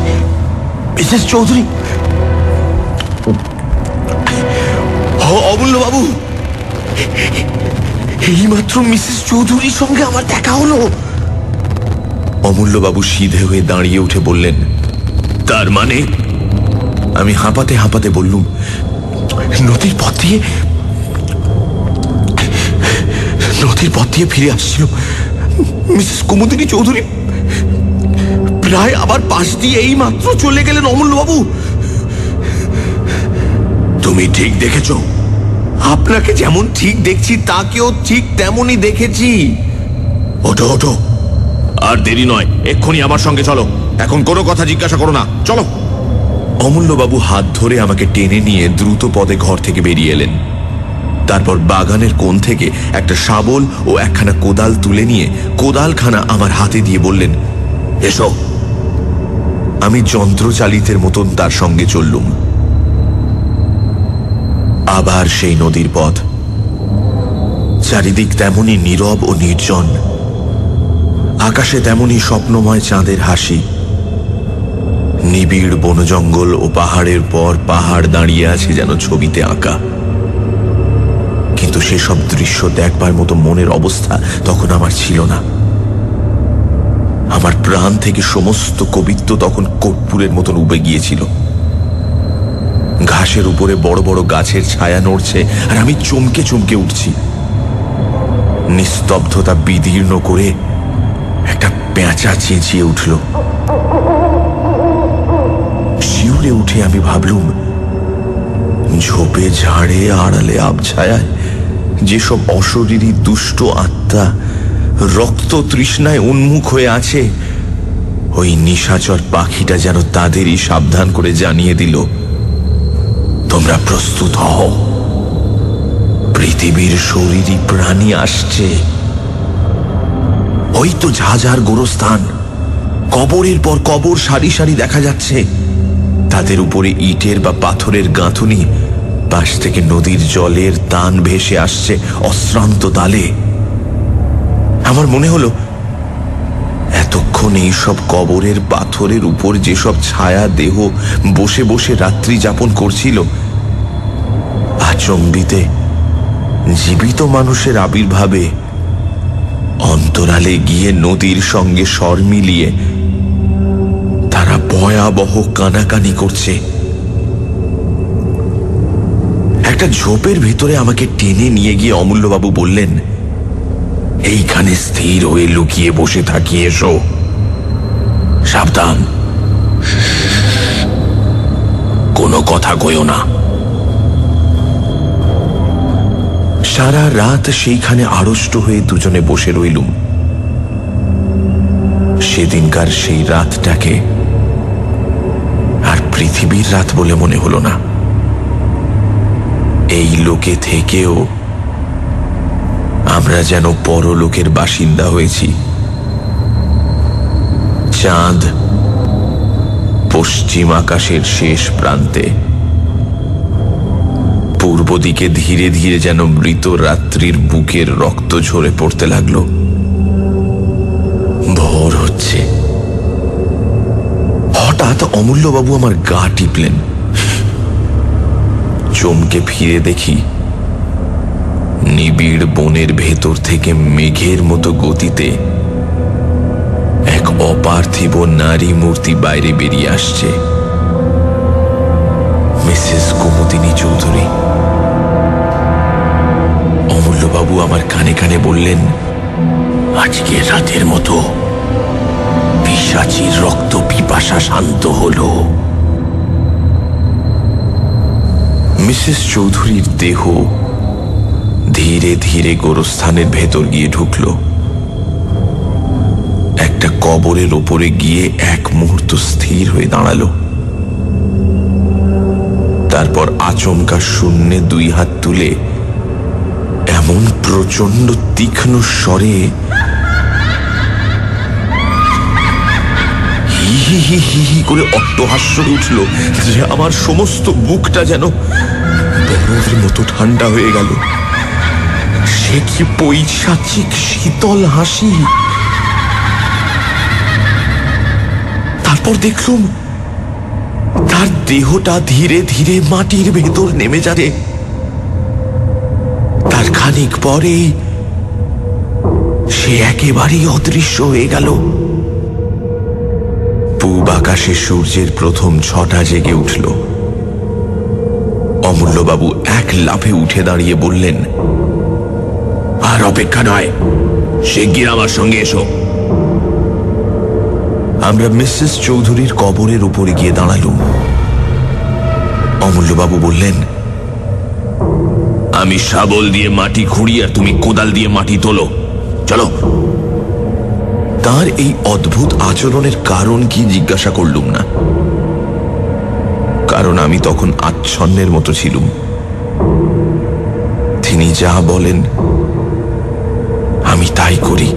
মিসেস চৌধুরী। অমূল্যবাবু, এইমাত্র মিসেস চৌধুরীর সঙ্গে আমার দেখা হলো। অমূল্যবাবু সিধে হয়ে দাঁড়িয়ে উঠে বললেন, তার মানে? আমি হাঁপাতে হাঁপাতে বললুম, নদীর পথ দিয়ে ফিরে আসছিল মিসেস কুমুদিনী চৌধুরী প্রায় আবার পাশ দিয়ে এই মাত্র চলে গেলেন। অমূল্যবাবু, তুমি ঠিক দেখেছ? আপনাকে যেমন ঠিক দেখছি তাকেও ঠিক তেমনই দেখেছি। ওঠো ওঠো, আর দেরি নয়, এক্ষুনি আমার সঙ্গে চলো। এখন কোনো কথা জিজ্ঞাসা করো না, চলো। অমূল্যবাবু হাত ধরে আমাকে টেনে নিয়ে দ্রুত পদে ঘর থেকে বেরিয়ে এলেন। তারপর বাগানের কোণ থেকে একটা শাবল ও একখানা কোদাল তুলে নিয়ে কোদালখানা আমার হাতে দিয়ে বললেন, এসো। আমি যন্ত্রচালিতের মতন তার সঙ্গে চললুম। আবার সেই নদীর পথ। চারিদিক তেমনই নীরব ও নির্জন। আকাশে তেমনই স্বপ্নময় চাঁদের হাসি। নিবিড় বনজঙ্গল ও পাহাড়ের পর পাহাড় দাঁড়িয়ে আছে যেন ছবিতে আঁকা। কিন্তু সেসব দৃশ্য দেখবার মতো মনের অবস্থা তখন আমার ছিল না। আমার প্রাণ থেকে সমস্ত কবিত্ব তখন কর্পূরের মতন উবে গিয়েছিল। ঘাসের উপরে বড় বড় গাছের ছায়া নড়ছে আর আমি চমকে চমকে উঠছি। নিস্তব্ধতা বিদীর্ণ করে একটা পেঁচা চেঁচিয়ে উঠল। শিউরে উঠে আমি ভাবলুম, ঝোপে ঝাড়ে আড়ালে আবছায়ায় যেসব অশরীরী দুষ্ট আত্মা রক্ত তৃষ্ণায় উন্মুখ হয়ে আছে, ওই নিশাচর পাখিটা যেন তাদেরই সাবধান করে জানিয়ে দিল, তোমরা প্রস্তুত হও, পৃথিবীর শরীরী প্রাণী আসছে। ওই তো ঝাঁঝার গোরস্থান, কবরের পর কবর সারি সারি দেখা যাচ্ছে। তাদের উপরে ইটের বা পাথরের গাঁথুনি পাশ থেকে নদীর জলের তান ভেসে আসছে অশ্রান্ত তালে। আমার মনে হলো এতক্ষণ এইসব কবরের পাথরের উপর যেসব ছায়া দেহ বসে বসে রাত্রি যাপন করছিল, আচম্বিতে জীবিত মানুষের আবির্ভাবে অন্তরালে গিয়ে নদীর সঙ্গে স্বর মিলিয়ে তারা ভয়াবহ কানাকানি করছে। একটা ঝোপের ভিতরে আমাকে টেনে নিয়ে গিয়ে অমূল্যবাবু বললেন, এইখানে স্থির হয়ে লুকিয়ে বসে থাকি, এসো, সাবধান, কোনো কথা কইও না। সারা রাত সেইখানে আড়ষ্ট হয়ে দুজনে বসে রইলুম। সেদিনকার সেই রাতটাকে আর পৃথিবীর রাত বলে মনে হলো না। এই লোকে থেকেও আমরা যেন পরলোকের বাসিন্দা হয়েছি। চাঁদ পশ্চিম আকাশের শেষ প্রান্তে, পূর্ব দিকে ধীরে ধীরে যেন মৃত রাত্রির বুকের রক্ত ঝরে পড়তে লাগলো। ভোর হচ্ছে। হঠাৎ অমূল্যবাবু আমার গা টিপলেন। চমকে ফিরে দেখি নিবিড় বনের ভেতর থেকে মেঘের মতো গতিতে এক অপার্থিব নারী মূর্তি বাইরে বেরিয়ে আসছে। মিসেস কুমুদিনী চৌধুরী। অমূল্যবাবু আমার কানে কানে বললেন, আজকে রাতের মতো পিশাচীর রক্ত পিপাসা শান্ত হলো। মিসেস চৌধুরীর দেহ ধীরে ধীরে গোরস্থানের ভেতর গিয়ে ঢুকল। একটা কবরের ওপরে গিয়ে এক মুহূর্ত স্থির হয়ে দাঁড়ালো। তারপর আচমকা শূন্যে দুই হাত তুলে এমন প্রচন্ড তীক্ষ্ণ স্বরে হি হি হি হি হি করে অট্টহাস্য উঠল যে আমার সমস্ত বুকটা যেন বরফের মতো ঠান্ডা হয়ে গেল। সে কি পৈশাচিক শীতল হাসি! তারপর দেখলুম তার দেহটা ধীরে ধীরে মাটির ভেতর নেমে যাবে। তার খানিক পরেই সে একেবারেই অদৃশ্য হয়ে গেল। পূব আকাশে সূর্যের প্রথম ছটা জেগে উঠল। অমূল্যবাবু এক লাফে উঠে দাঁড়িয়ে বললেন, আর অপেক্ষা নয়, শিগগির আমার সঙ্গে এসো। আমরা মিসেস চৌধুরীর কবরের উপরে গিয়ে দাঁড়ালুম। অমূল্যবাবু বললেন, আমি শাবল দিয়ে মাটি খুঁড়ি আর তুমি কোদাল দিয়ে মাটি তোলো, চলো। তার এই অদ্ভুত আচরণের কারণ কি জিজ্ঞাসা করলুম না, কারণ আমি তখন আচ্ছন্নের মতো ছিলুম। তিনি যা বলেন আমি তাই করি।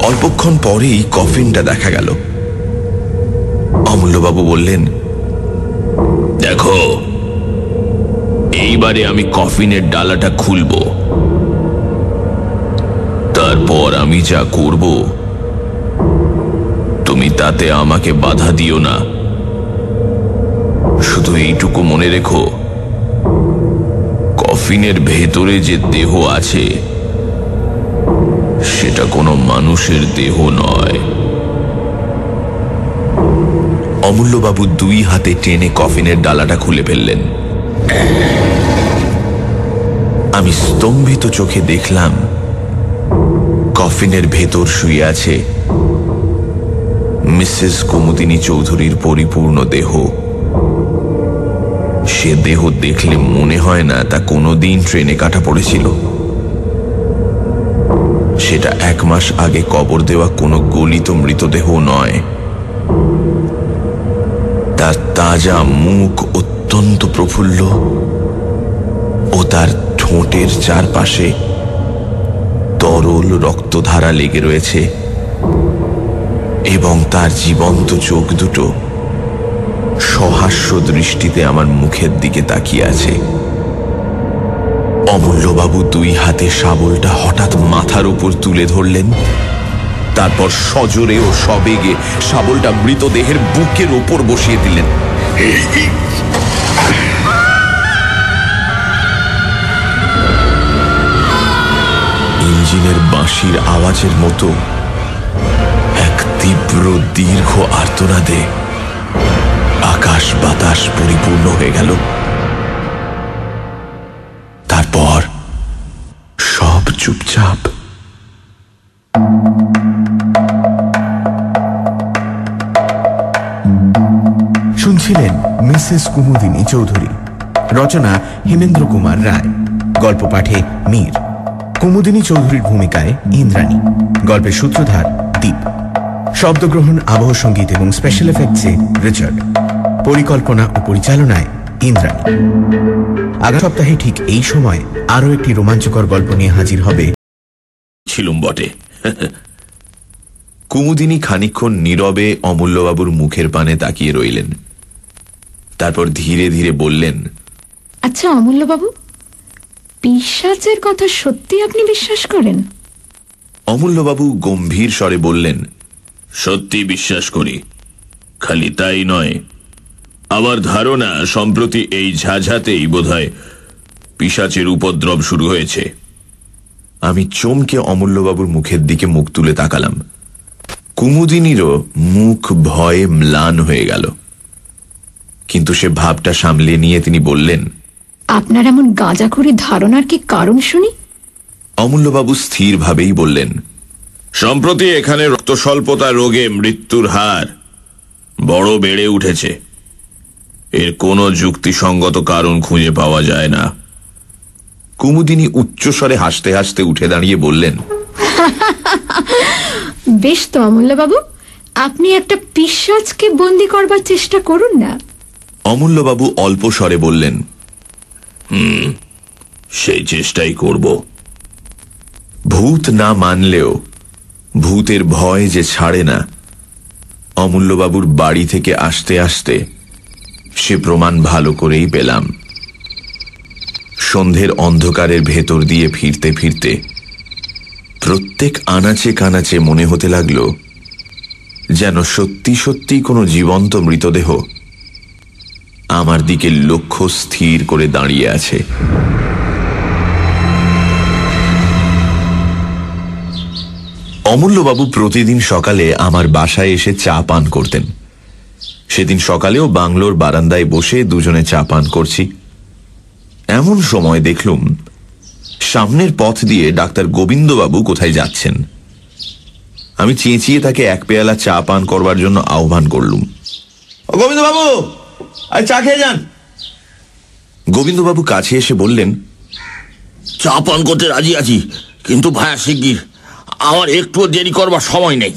অল্পক্ষণ পরেই কফিনটা দেখা গেল। অমূল্যবাবু বললেন, দেখো, এইবারে আমি কফিনের ডালাটা খুলব, তারপর আমি যা করব তুমি তাতে আমাকে বাধা দিও না। শুধু এইটুকু মনে রেখো, কফিনের ভেতরে যে দেহ আছে সেটা কোনো মানুষের দেহ নয়। অমূল্যবাবু দুই হাতে টেনে কফিনের ডালাটা খুলে ফেললেন। আমি স্তম্ভিত চোখে দেখলাম কফিনের ভেতর শুয়ে আছে মিসেস কুমুদিনী চৌধুরীর পরিপূর্ণ দেহ। সে দেহ দেখলে মনে হয় না তা কোনোদিন ট্রেনে কাটা পড়েছিল। সেটা 1 মাস আগে কবর দেওয়া কোনো গলিত মৃতদেহ নয়। তার তাজা মুখ অত্যন্ত প্রফুল্ল ও তার ঠোঁটের চারপাশে তরল রক্তধারা লেগে রয়েছে। এবং তার জীবন্ত চোখ দুটো সহাস্য দৃষ্টিতে আমার মুখের দিকে তাকিয়ে আছে। অমূল্যবাবু দুই হাতে শাবলটা হঠাৎ মাথার উপর তুলে ধরলেন, তারপর সজোরে ও সবেগে শাবলটা মৃতদেহের বুকের ওপর বসিয়ে দিলেন। ইঞ্জিনের বাঁশির আওয়াজের মতো এক তীব্র দীর্ঘ আর্তনাদে আকাশ বাতাস পরিপূর্ণ হয়ে গেল। তারপর সব চুপচাপ। শুনছিলেন মিসেস কুমুদিনী চৌধুরী, রচনা হেমেন্দ্র কুমার রায়, গল্প পাঠে মীর, কুমুদিনী চৌধুরীর ভূমিকায় ইন্দ্রাণী, গল্পের সূত্রধার দীপ, শব্দগ্রহণ, আবহ সঙ্গীত এবং স্পেশাল এফেক্টসে রিচার্ড, পরিকল্পনা ও পরিচালনায় ইন্দ্রাণী। আগামী সপ্তাহে ঠিক এই সময় আরও একটি রোমাঞ্চকর গল্প নিয়ে হাজির হবে। ছিলুম বটে। কুমুদিনী খানিকক্ষণ নীরবে অমূল্যবাবুর মুখের পানে তাকিয়ে রইলেন, তারপর ধীরে ধীরে বললেন, আচ্ছা অমূল্যবাবু, পিশাচের কথা সত্যি আপনি বিশ্বাস করেন? অমূল্যবাবু গম্ভীর স্বরে বললেন, সত্যি বিশ্বাস করি। খালি তাই নয়, আমার ধারণা সম্প্রতি এই ঝাঝাতেই বোধহয় পিশাচের উপদ্রব শুরু হয়েছে। আমি চমকে অমূল্যবাবুর মুখের দিকে মুখ তুলে তাকালাম। কুমুদিনীরও মুখ ভয়ে ম্লান হয়ে গেল, কিন্তু সে ভাবটা সামলে নিয়ে তিনি বললেন, আপনার এমন গাঁজাখুরি ধারণার কি কারণ শুনি? অমূল্যবাবু স্থিরভাবেই বললেন, সম্প্রতি এখানে রক্তস্বল্পতা রোগে মৃত্যুর হার বড় বেড়ে উঠেছে। এর কোনো যুক্তিসঙ্গত কারণ খুঁজে পাওয়া যায় না। কুমুদিনী উচ্চস্বরে হাসতে হাসতে উঠে দাঁড়িয়ে বললেন, বেশ তো অমূল্যবাবু, আপনি একটা পিশাচকে বন্দি করবার চেষ্টা করুন না। অমূল্যবাবু অল্প স্বরে বললেন, সেই চেষ্টাই করব। ভূত না মানলেও ভূতের ভয় যে ছাড়ে না, অমূল্যবাবুর বাড়ি থেকে আসতে আসতে সে প্রমাণ ভালো করেই পেলাম। সন্ধ্যের অন্ধকারের ভেতর দিয়ে ফিরতে ফিরতে প্রত্যেক আনাচে কানাচে মনে হতে লাগলো যেন সত্যি সত্যি কোনো জীবন্ত মৃতদেহ আমার দিকে লক্ষ্য স্থির করে দাঁড়িয়ে আছে। অমূল্যবাবু প্রতিদিন সকালে আমার বাসায় এসে চা পান করতেন। সেদিন সকালেও বাংলোর বারান্দায় বসে দুজনে চা পান করছি। এমন সময় দেখলুম সামনের পথ দিয়ে ডাক্তার গোবিন্দবাবু কোথায় যাচ্ছেন। আমি চেঁচিয়ে তাকে এক পেয়ালা চা পান করবার জন্য আহ্বান করলুম। গোবিন্দবাবু, আর চা খেয়ে যান। গোবিন্দবাবু কাছে এসে বললেন, চা পান করতে রাজি আছি, কিন্তু ভায়া শিগগির, আমার একটুও দেরি করবার সময় নেই।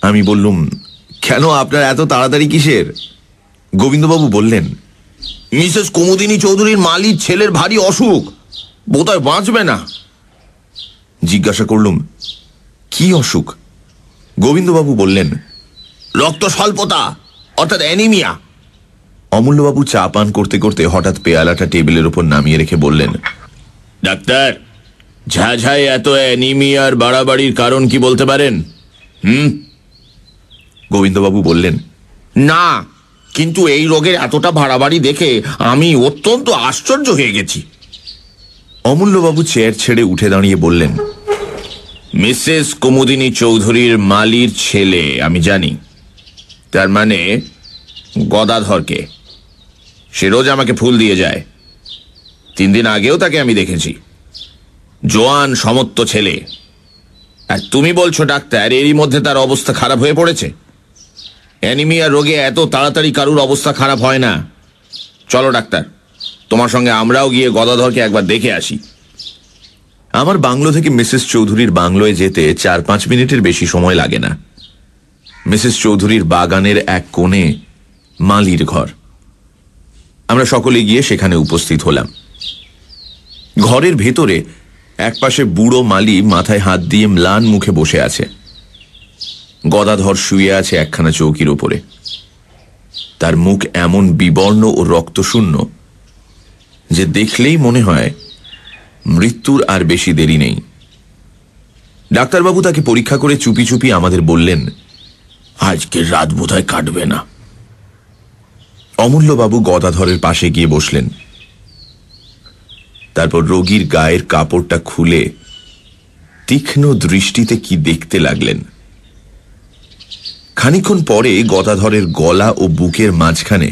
আমি বললুম, কেন আপনার এত তাড়াতাড়ি কিসের? গোবিন্দবাবু বললেন, মিসেস কুমুদিনী চৌধুরীর মালির ছেলের ভারী অসুখ, বোধহয় বাঁচবে না। জিজ্ঞাসা করলুম, কি অসুখ? গোবিন্দবাবু বললেন, রক্ত স্বল্পতা, অর্থাৎ অ্যানিমিয়া। অমূল্যবাবু চা পান করতে করতে হঠাৎ পেয়ালাটা টেবিলের উপর নামিয়ে রেখে বললেন, ডাক্তার, ঝাঝায় এত অ্যানিমিয়ার বাড়াবাড়ির কারণ কি বলতে পারেন? গোবিন্দবাবু বললেন, না, কিন্তু এই রোগের এতটা বাড়াবাড়ি দেখে আমি অত্যন্ত আশ্চর্য হয়ে গেছি। অমূল্যবাবু চেয়ার ছেড়ে উঠে দাঁড়িয়ে বললেন, মিসেস কুমুদিনী চৌধুরীর মালির ছেলে আমি জানি, তার মানে গদাধরকে। সে রোজ আমাকে ফুল দিয়ে যায়। 3 দিন আগেও তাকে আমি দেখেছি। জোয়ান সমত্ব ছেলে। আর তুমি বলছো ডাক্তার এরই মধ্যে তার অবস্থা খারাপ হয়ে পড়েছে? অ্যানিমিয়া রোগে এত তাড়াতাড়ি কারুর অবস্থা খারাপ হয় না। চলো ডাক্তার, তোমার সঙ্গে আমরাও গিয়ে গদাধরকে একবার দেখে আসি। আমার বাংলো থেকে মিসেস চৌধুরীর বাংলোয় যেতে 4-5 মিনিটের বেশি সময় লাগে না। মিসেস চৌধুরীর বাগানের এক কোণে মালির ঘর। আমরা সকলে গিয়ে সেখানে উপস্থিত হলাম। ঘরের ভেতরে একপাশে বুড়ো মালি মাথায় হাত দিয়ে ম্লান মুখে বসে আছে। গদাধর শুয়ে আছে একখানা চৌকির ওপরে। তার মুখ এমন বিবর্ণ ও রক্তশূন্য যে দেখলেই মনে হয় মৃত্যুর আর বেশি দেরি নেই। ডাক্তারবাবু তাকে পরীক্ষা করে চুপি চুপি আমাদের বললেন, আজকের রাত বোধহয় কাটবে না। অমূল্যবাবু গদাধরের পাশে গিয়ে বসলেন। তারপর রোগীর গায়ের কাপড়টা খুলে তীক্ষ্ণ দৃষ্টিতে কি দেখতে লাগলেন। খানিকক্ষণ পরে গদাধরের গলা ও বুকের মাঝখানে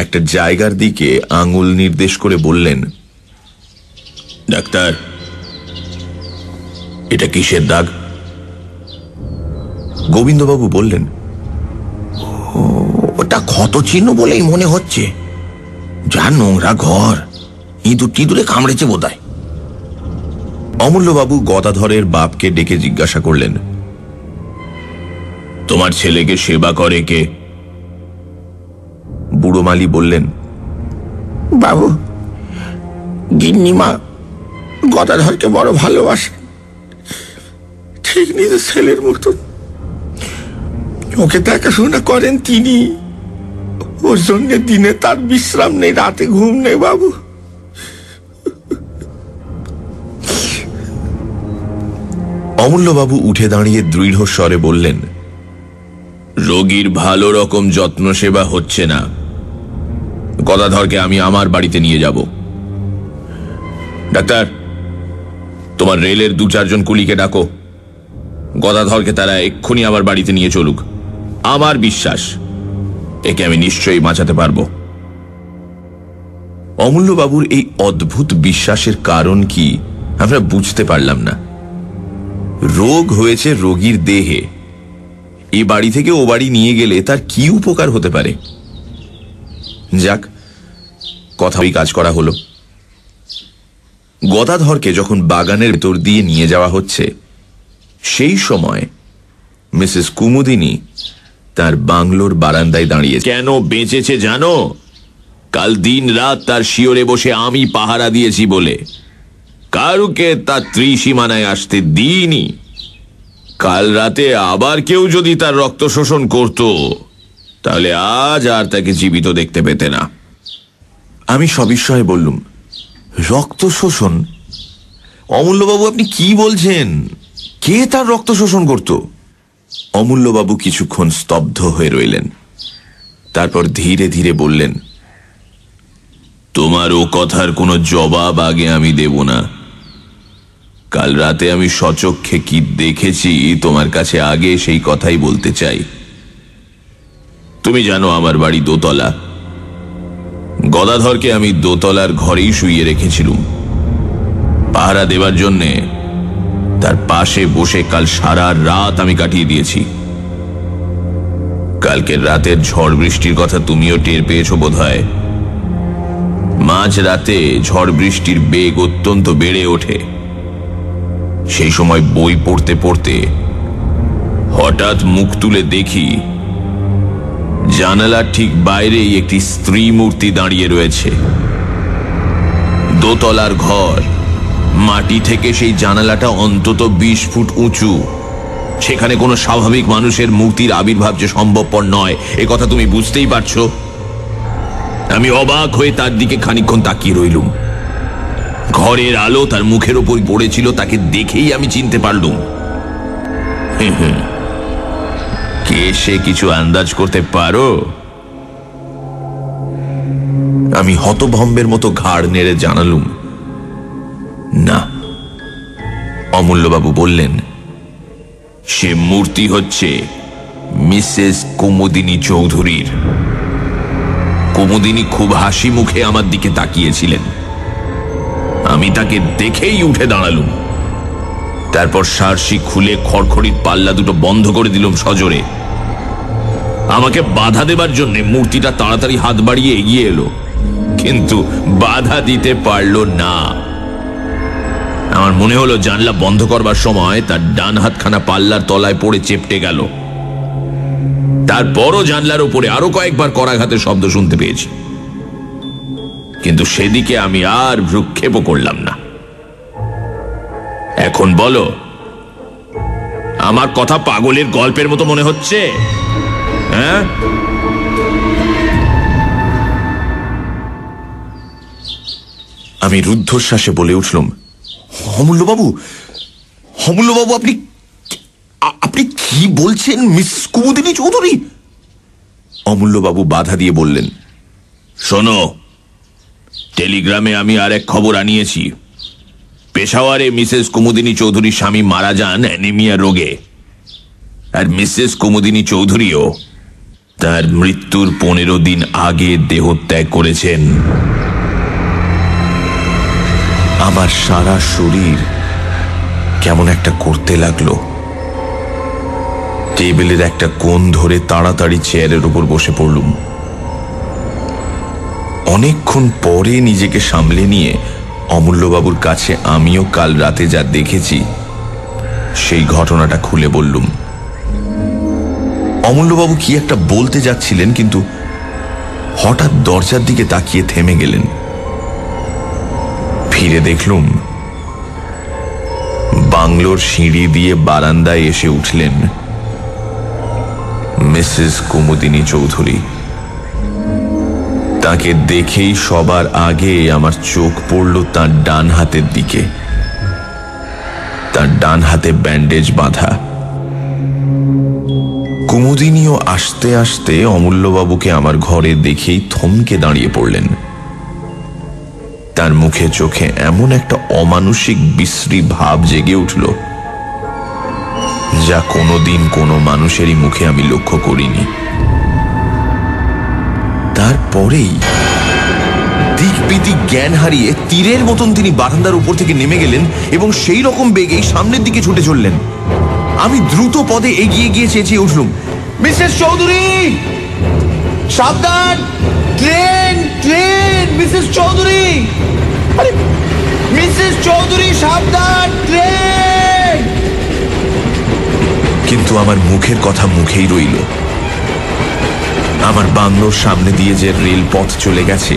একটা জায়গার দিকে আঙুল নির্দেশ করে বললেন, ডাক্তার, এটা কিসের দাগ? গোবিন্দবাবু বললেন, ওটা ক্ষত চিহ্ন বলেই মনে হচ্ছে। যা নোংরা ঘর, ইঁদুর টিঁদুরে কামড়েছে বোধহয়। অমূল্যবাবু গদাধরের বাপকে ডেকে জিজ্ঞাসা করলেন, তোমার ছেলেকে সেবা করে কে? বুড়ো মালি বললেন, বাবু, গিন্নিমা গদাধরকে বড় ভালোবাসে, ঠিক নিজের ছেলের মতো। ওকে দেখাশোনা করেন তিনি। ওর জন্য দিনে তার বিশ্রাম নেই, রাতে ঘুম নেই বাবু। অমূল্যবাবু উঠে দাঁড়িয়ে দৃঢ় স্বরে বললেন, রোগীর ভালো রকম যত্ন সেবা হচ্ছে না। গদাধরকে আমি আমার বাড়িতে নিয়ে যাব। ডাক্তার, তোমার রেলের 2-4 জন কুলিকে ডাকো। গদাধরকে তারা এক্ষুনি আমার বাড়িতে নিয়ে চলুক। আমার বিশ্বাস একে আমি নিশ্চয়ই বাঁচাতে পারবো। অমূল্যবাবুর এই অদ্ভুত বিশ্বাসের কারণ কি আমরা বুঝতে পারলাম না। রোগ হয়েছে রোগীর দেহে, এ বাড়ি থেকে ও বাড়ি নিয়ে গেলে তার কি উপকার হতে পারে? যাক, কথাই কাজ করা হলো। গদাধরকে যখন বাগানের ভেতর দিয়ে নিয়ে যাওয়া হচ্ছে, সেই সময় মিসেস কুমুদিনী তার বাংলোর বারান্দায় দাঁড়িয়েছে। কেন বেঁচেছে জানো? কাল দিন রাত তার শিয়রে বসে আমি পাহারা দিয়েছি বলে। কারুকে তার ত্রিসীমানায় আসতে দিইনি। কাল রাতে আবার কেউ যদি তার রক্ত শোষণ করত, তাহলে আজ আর তাকে জীবিত দেখতে পেতে না। আমি সবিস্ময়ে বললুম, রক্ত শোষণ? অমূল্যবাবু, আপনি কি বলছেন? কে তার রক্ত শোষণ করত? অমূল্যবাবু কিছুক্ষণ স্তব্ধ হয়ে রইলেন। তারপর ধীরে ধীরে বললেন, তোমার ও কথার কোনো জবাব আগে আমি দেব না। কাল রাতে আমি সচক্ষে কি দেখেছি তোমার কাছে আগে সেই কথাই বলতে চাই। তুমি জানো আমার বাড়ি দোতলা। গদাধরকে আমি দোতলার ঘরেই শুইয়ে রেখেছিলুম পাহারা দেবার জন্যে। তার পাশে বসে কাল সারা রাত আমি কাটিয়ে দিয়েছি। কালকের রাতের ঝড় বৃষ্টির কথা তুমিও টের পেয়েছো বোধহয়। মাঝ রাতে ঝড় বৃষ্টির বেগ অত্যন্ত বেড়ে ওঠে। সেই সময় বই পড়তে পড়তে হঠাৎ মুখ তুলে দেখি জানালার ঠিক বাইরেই একটি স্ত্রী মূর্তি দাঁড়িয়ে রয়েছে। দোতলার ঘর, মাটি থেকে সেই জানালাটা অন্তত 20 ফুট উঁচু। সেখানে কোনো স্বাভাবিক মানুষের মূর্তির আবির্ভাব যে সম্ভবপর নয়, এ কথা তুমি বুঝতেই পারছো। আমি অবাক হয়ে তার দিকে খানিকক্ষণ তাকিয়ে রইলুম। ঘরের আলো তার মুখের ওপর পড়েছিল, তাকে দেখেই আমি চিনতে পারলুম। কে সে কিছু আন্দাজ করতে পারো? আমি হতভম্বের মতো ঘাড় নেড়ে জানালুম, না। অমূল্যবাবু বললেন, সে মূর্তি হচ্ছে মিসেস কুমুদিনী চৌধুরীর। কুমুদিনী খুব হাসি মুখে আমার দিকে তাকিয়েছিলেন। আমি তাকে দেখেই উঠে দাঁড়ালুম। তারপর সারসি খুলে খড়খড়ির পাল্লা দুটো বন্ধ করে দিলুম সজোরে। আমাকে বাধা দেবার জন্য মূর্তিটা তাড়াতাড়ি হাত বাড়িয়ে এগিয়ে এলো, কিন্তু বাধা দিতে পারল না। আমার মনে হলো জানলা বন্ধ করবার সময় তার ডান হাতখানা পাল্লার তলায় পড়ে চেপটে গেল। তারপরও জানলার উপরে আরো কয়েকবার করাঘাতের শব্দ শুনতে পেয়েছি, কিন্তু সেদিকে আমি আর ভ্রুক্ষেপও করলাম না। এখন বলো, আমার কথা পাগলের গল্পের মতো মনে হচ্ছে? হ্যাঁ, আমি রুদ্ধশ্বাসে বলে উঠলাম, অমূল্যবাবু, অমূল্যবাবু, আপনি আপনি কি বলছেন মিস কুমুদিনী চৌধুরী? অমূল্যবাবু বাধা দিয়ে বললেন, শোনো, টেলিগ্রামে আমি আর এক খবর আনিয়েছি। পেশাওয়ারে মিসেস কুমুদিনী চৌধুরীর স্বামী মারা যান অ্যানিমিয়া রোগে, আর মিসেস কুমুদিনী চৌধুরীও তার মৃত্যুর 15 দিন আগে দেহত্যাগ করেছেন। আমার সারা শরীর কেমন একটা করতে লাগলো। টেবিলের একটা কোণ ধরে তাড়াতাড়ি চেয়ারের উপর বসে পড়লুম। অনেকক্ষণ পরে নিজেকে সামলে নিয়ে অমূল্যবাবুর কাছে আমিও কাল রাতে যা দেখেছি সেই ঘটনাটা খুলে বললুম। অমূল্যবাবু কি একটা বলতে যাচ্ছিলেন, কিন্তু হঠাৎ দরজার দিকে তাকিয়ে থেমে গেলেন। ফিরে দেখলুম বাংলোর সিঁড়ি দিয়ে বারান্দায় এসে উঠলেন মিসেস কুমুদিনী চৌধুরী। তাকে দেখেই সবার আগে আমার চোখ পড়ল তার ডান হাতের দিকে। তার ডান হাতে ব্যান্ডেজ বাঁধা। কুমুদিনীও আসতে আসতে অমূল্যবাবুকে আমার ঘরে দেখেই থমকে দাঁড়িয়ে পড়লেন। তার মুখে চোখে এমন একটা অমানুষিক বিশ্রী ভাব জেগে উঠল, যা কোনোদিন কোনো মানুষেরই মুখে আমি লক্ষ্য করিনি। তারপরেই দিক বিদিক জ্ঞান হারিয়ে তীরের মতন তিনি বারান্দার উপর থেকে নেমে গেলেন এবং সেই রকম বেগেই সামনের দিকে ছুটে চললেন। আমি দ্রুত পদে এগিয়ে গিয়ে চেঁচিয়ে উঠলুম, মিসেস চৌধুরী, সাবধান! Train, train! মিসেস চৌধুরী, আরে মিসেস চৌধুরী, সাবধান! ট্রেন! কিন্তু আমার মুখের কথা মুখেই রইল। আমার বাংলোর সামনে দিয়ে যে রেলপথ চলে গেছে,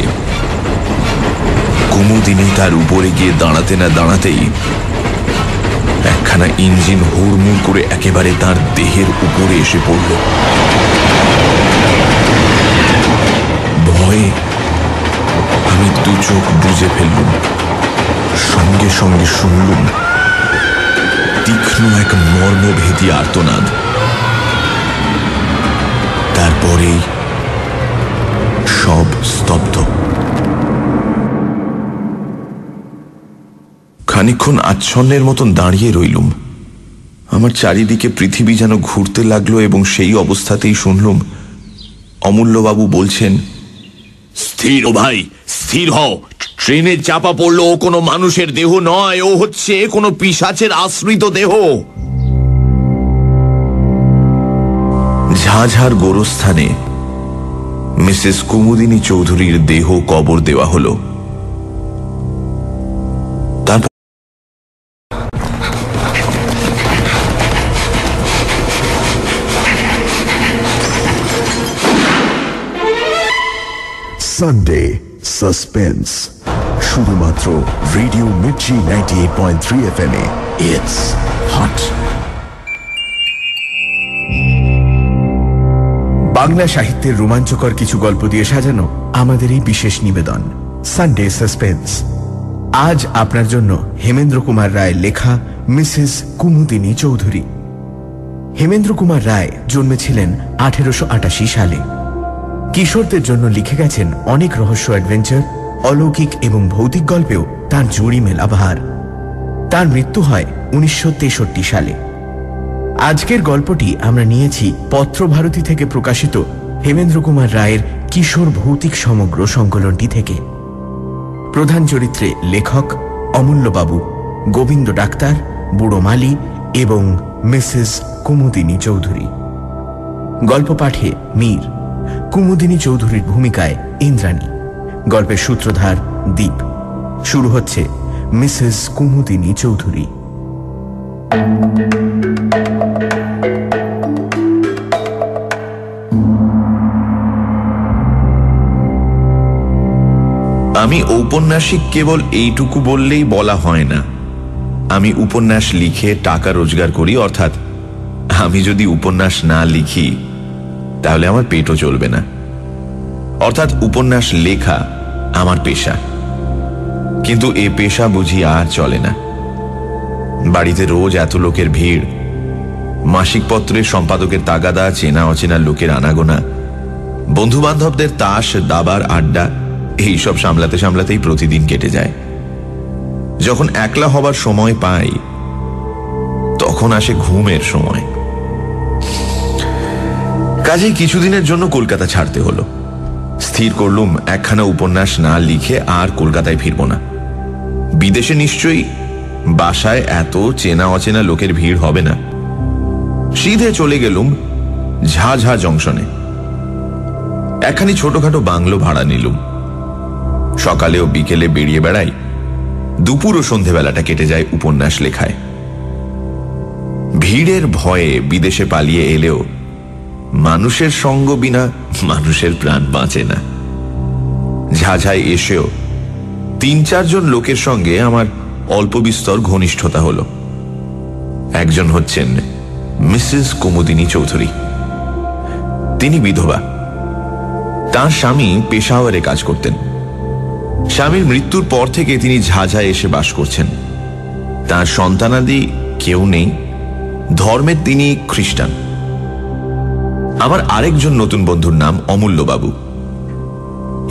কুমুদিনী তার উপরে গিয়ে দাঁড়াতে না দাঁড়াতেই একখানা ইঞ্জিন হুড়মুড় করে একেবারে তার দেহের উপরে এসে পড়ল। ভয়ে আমি দু চোখ বুজে ফেললুম। সঙ্গে সঙ্গে শুনলুম তীক্ষ্ণ এক মর্মভেদী আর্তনাদ। তারপরেই সব স্তব্ধ। খানিকক্ষণ আচ্ছন্নের মতন দাঁড়িয়ে রইলুম। আমার চারিদিকে পৃথিবী যেন ঘুরতে লাগলো এবং সেই অবস্থাতেই শুনলুম অমূল্যবাবু বলছেন, স্থির ও ভাই, স্থির হও। ট্রেনে চাপা পড়লো ও কোনো মানুষের দেহ নয়, ও হচ্ছে কোনো পিশাচের আশ্রিত দেহ। ঝাঝার গোরস্থানে মিসেস কুমুদিনী চৌধুরীর দেহ কবর দেওয়া হল। তারপর সানডে সাসপেন্স, শুধুমাত্র radio Mirchi 98.3 FM A. It's hot. Bangla সাহিত্যের রোমাঞ্চকর কিছু গল্প দিয়ে সাজানো আমাদের এই বিশেষ নিবেদন সানডে সাসপেন্স। আজ আপনার জন্য হেমেন্দ্র কুমার রায় লেখা মিসেস কুমুদিনী চৌধুরী। হেমেন্দ্র কুমার রায় জন্মেছিলেন 1888 সালে। কিশোরদের জন্য লিখে গেছেন অনেক রহস্য, অ্যাডভেঞ্চার, অলৌকিক এবং ভৌতিক গল্পেও তার জুড়ি মেলা ভার। তার মৃত্যু হয় 1963 সালে। আজকের গল্পটি আমরা নিয়েছি পত্রভারতী থেকে প্রকাশিত হেমেন্দ্র কুমার রায়ের কিশোর ভৌতিক সমগ্র সংকলনটি থেকে। প্রধান চরিত্রে লেখক অমূল্যবাবু, গোবিন্দ ডাক্তার, বুড়ো মালি এবং মিসেস কুমুদিনী চৌধুরী। গল্প পাঠে মীর, কুমুদিনী চৌধুরীর ভূমিকায় ইন্দ্রাণী, গল্পের সূত্রধার দীপ। শুরু হচ্ছে মিসেস কুমুদিনী চৌধুরী। আমি ঔপন্যাসিক কেবল এইটুকু বললেই বলা হয় না। আমি উপন্যাস লিখে টাকা রোজগার করি, অর্থাৎ আমি যদি উপন্যাস না লিখি তাহলে আমার পেটও চলবে না। অর্থাৎ উপন্যাস লেখা আমার পেশা, কিন্তু এ পেশা বুঝি আর চলে না। বাড়িতে রোজ এত লোকের ভিড়, মাসিক পত্রের সম্পাদকের তাগাদা, চেনা অচেনা লোকের আনাগোনা, বন্ধু বান্ধবদের তাস দাবার আড্ডা, এইসব সামলাতে সামলাতেই প্রতিদিন কেটে যায়। যখন একলা হবার সময় পাই তখন আসে ঘুমের সময়। কাজেই কিছুদিনের জন্য কলকাতা ছাড়তে হলো। স্থির করলুম একখানা উপন্যাস না লিখে আর কলকাতায় ফিরব না। বিদেশে নিশ্চয়ই বাসায় এত চেনা অচেনা লোকের ভিড় হবে না। সিধে চলে গেলুম ঝাঝা জংশনে। একখানি ছোটখাটো বাংলো ভাড়া নিলুম। সকালে ও বিকেলে বেরিয়ে বেড়াই, দুপুর ও সন্ধেবেলাটা কেটে যায় উপন্যাস লেখায়। ভিড়ের ভয়ে বিদেশে পালিয়ে এলেও মানুষের সঙ্গ বিনা মানুষের প্রাণ বাঁচে না। ঝাঝায় এসেও ৩-৪ জন লোকের সঙ্গে আমার অল্প বিস্তর ঘনিষ্ঠতা হল। একজন হচ্ছেন মিসেস কুমুদিনী চৌধুরী। তিনি বিধবা। তার স্বামী পেশাওয়ারে কাজ করতেন। স্বামীর মৃত্যুর পর থেকে তিনি ঝাঝায় এসে বাস করছেন। তার সন্তানাদি কেউ নেই। ধর্মের তিনি খ্রিস্টান। আমার আরেকজন নতুন বন্ধুর নাম অমূল্যবাবু।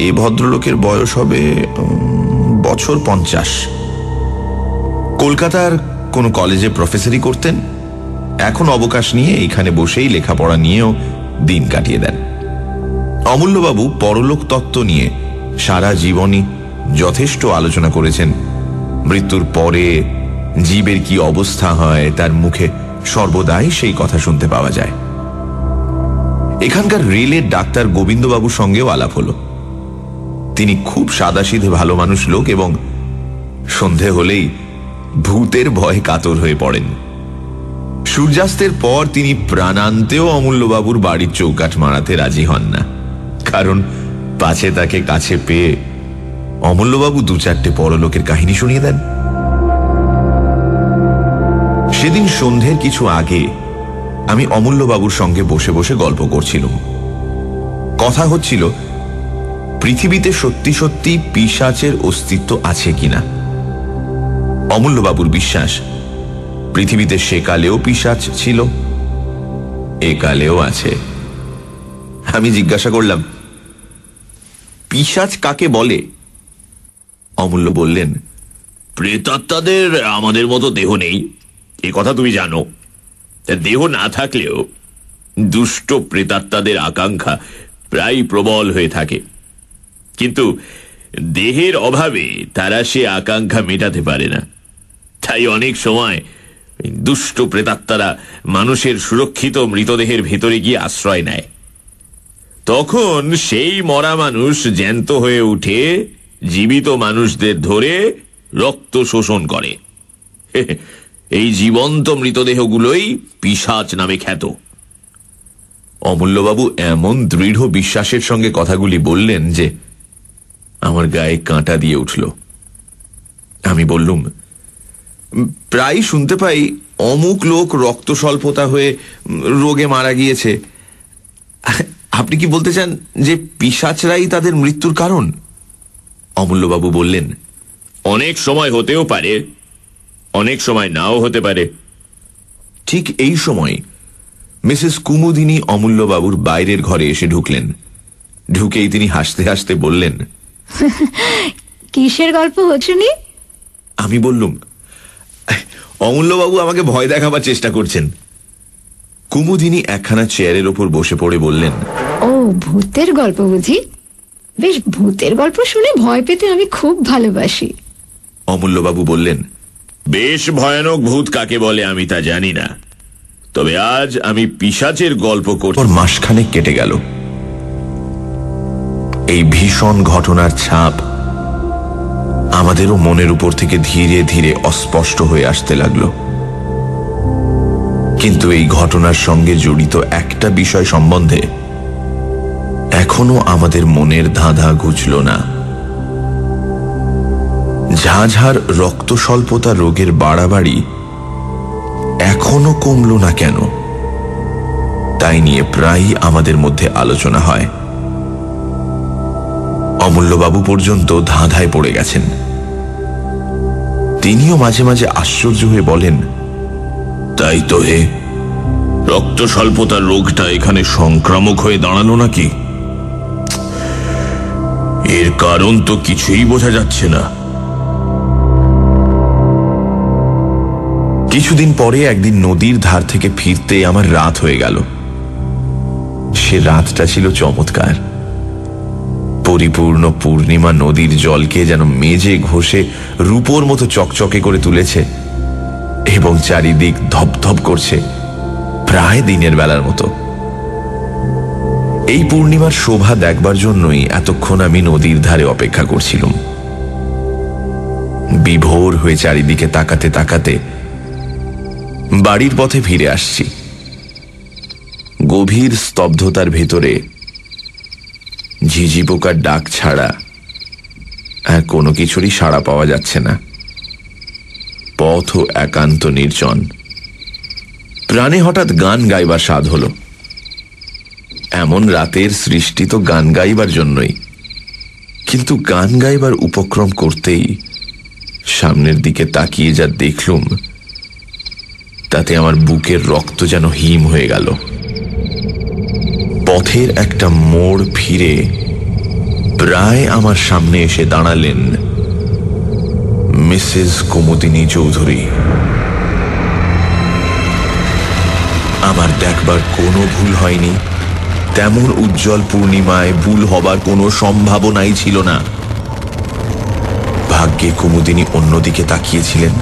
এ ভদ্রলোকের বয়স হবে বছর 50। কলকাতার কোন কলেজে প্রফেসরি করতেন। এখন অবকাশ নিয়ে এইখানে বসেই লেখাপড়া নিয়েও দিন কাটিয়ে দেন। অমূল্যবাবু পরলোক তত্ত্ব নিয়ে সারা জীবনই যথেষ্ট আলোচনা করেছেন। মৃত্যুর পরে জীবের কি অবস্থা হয় তার মুখে সর্বদাই সেই কথা শুনতে পাওয়া যায়। এখানকার রেলের ডাক্তার গোবিন্দবাবুর সঙ্গেও আলাপ হল। তিনি খুব সাদাসিধে ভালো মানুষ লোক এবং সন্ধে হলেই ভূতের ভয়ে কাতর হয়ে পড়েন। সূর্যাস্তের পর তিনি প্রাণান্তেও অমূল্যবাবুর বাড়ির চৌকাঠ মারাতে রাজি হন না, কারণ পাছে তাকে কাছে পেয়ে অমূল্যবাবু 2-4টে পরলোকের কাহিনী শুনিয়ে দেন। সেদিন সন্ধ্যের কিছু আগে আমি অমূল্যবাবুর সঙ্গে বসে বসে গল্প করছিলাম। কথা হচ্ছিল পৃথিবীতে সত্যি সত্যি পিশাচের অস্তিত্ব আছে কিনা। অমূল্যবাবুর বিশ্বাস পৃথিবীতে সেকালেও পিশাচ ছিল, একালেও আছে। আমি জিজ্ঞাসা করলাম, পিশাচ কাকে বলে? অমূল্য বললেন, প্রেতাত্মাদের আমাদের মতো দেহ নেই, এ কথা তুমি জানো। দেহ না থাকলেও দুষ্ট প্রেতাত্মাদের আকাঙ্ক্ষা প্রায় প্রবল হয়ে থাকে, কিন্তু দেহের অভাবে তারা সে আকাঙ্ক্ষা মেটাতে পারে না। তাই অনেক সময় দুষ্ট প্রেতাত্মারা মানুষের সুরক্ষিত মৃতদেহের ভেতরে গিয়ে আশ্রয় নেয়। তখন সেই মরা মানুষ জ্যান্ত হয়ে উঠে জীবিত মানুষদের ধরে রক্ত শোষণ করে। এই জীবন্ত মৃতদেহগুলোই পিশাচ নামে খ্যাত। অমূল্যবাবু এমন দৃঢ় বিশ্বাসের সঙ্গে কথাগুলি বললেন যে আমার গায়ে কাঁটা দিয়ে উঠল। আমি বললুম, প্রায় শুনতে পাই অমুক লোক রক্ত স্বল্পতা হয়ে রোগে মারা গিয়েছে। আপনি কি বলতে চান যে পিশাচরাই তাদের মৃত্যুর কারণ? অমূল্যবাবু বললেন, অনেক সময় হতেও পারে, অনেক সময় নাও হতে পারে। ঠিক এই সময় মিসেস কুমুদিনী অমূল্যবাবুর বাইরের ঘরে এসে ঢুকলেন। ঢুকেই তিনি হাসতে হাসতে বললেন, কিসের গল্প হচ্ছেনি? আমি বললুম, অমূল্যবাবু আমাকে ভয় দেখাবার চেষ্টা করছেন। কুমুদিনী একখানা চেয়ারের ওপর বসে পড়ে বললেন, ও ভূতের গল্প বুঝি? বেশ, ভূতের গল্প শুনে ভয় পেতে আমি খুব ভালোবাসি। অমূল্যবাবু বললেন, বেশ ভয়ানক ভূত কাকে বলে আমি তা জানি না, তবে আজ আমি পিশাচের গল্প করব। মাসখানেক কেটে গেল। এই ভীষণ ঘটনার ছাপ আমাদেরও মনের উপর থেকে ধীরে ধীরে অস্পষ্ট হয়ে আসতে লাগলো। কিন্তু এই ঘটনার সঙ্গে জড়িত একটা বিষয় সম্বন্ধে এখনো আমাদের মনের ধাঁধা ঘুচল না। ঝাঝার রক্ত স্বল্পতা রোগের বাড়াবাড়ি এখনো কমল না কেন? তাই নিয়ে প্রায়ই আমাদের মধ্যে আলোচনা হয়। অমূল্যবাবু পর্যন্ত ধাঁধায় পড়ে গেছেন। তিনিও মাঝে মাঝে আশ্চর্য হয়ে বলেন, তাই তো হে, রক্ত স্বল্পতার রোগটা এখানে সংক্রামক হয়ে দাঁড়ালো নাকি? এর কারণ তো কিছুই বোঝা যাচ্ছে না। কিছুদিন পরে একদিন নদীর ধার থেকে ফিরতে আমার রাত হয়ে গেল। সে রাতটা ছিল চমৎকার। পরিপূর্ণ পূর্ণিমা নদীর জলকে যেন মেজে ঘষে রূপোর মতো চকচকে করে তুলেছে এবং চারিদিক ধপধপ করছে, প্রায় দিনের বেলার মতো। এই পূর্ণিমার শোভা দেখবার জন্যই এতক্ষণ আমি নদীর ধারে অপেক্ষা করছিলাম। বিভোর হয়ে চারিদিকে তাকাতে তাকাতে বাড়ির পথে ফিরে আসছি। গভীর স্তব্ধতার ভেতরে ঝিঝি পোকার ডাক ছাড়া আর কোনো কিছুরই সাড়া পাওয়া যাচ্ছে না। পথও একান্ত নির্জন। প্রাণে হঠাৎ গান গাইবার স্বাদ হলো। এমন রাতের সৃষ্টি তো গান গাইবার জন্যই, কিন্তু গান গাইবার উপক্রম করতেই সামনের দিকে তাকিয়ে যা দেখলুম, তাতে আমার বুকের রক্ত যেন হিম হয়ে গেল। পথের একটা মোড় ফিরে প্রায় আমার সামনে এসে দাঁড়ালেন মিসেস কুমুদিনী চৌধুরী। আমার দেখবার কোনো ভুল হয়নি। তেমন উজ্জ্বল পূর্ণিমায় ভুল হবার কোনো সম্ভাবনাই ছিল না। ভাগ্যে কুমুদিনী অন্যদিকে তাকিয়েছিলেন,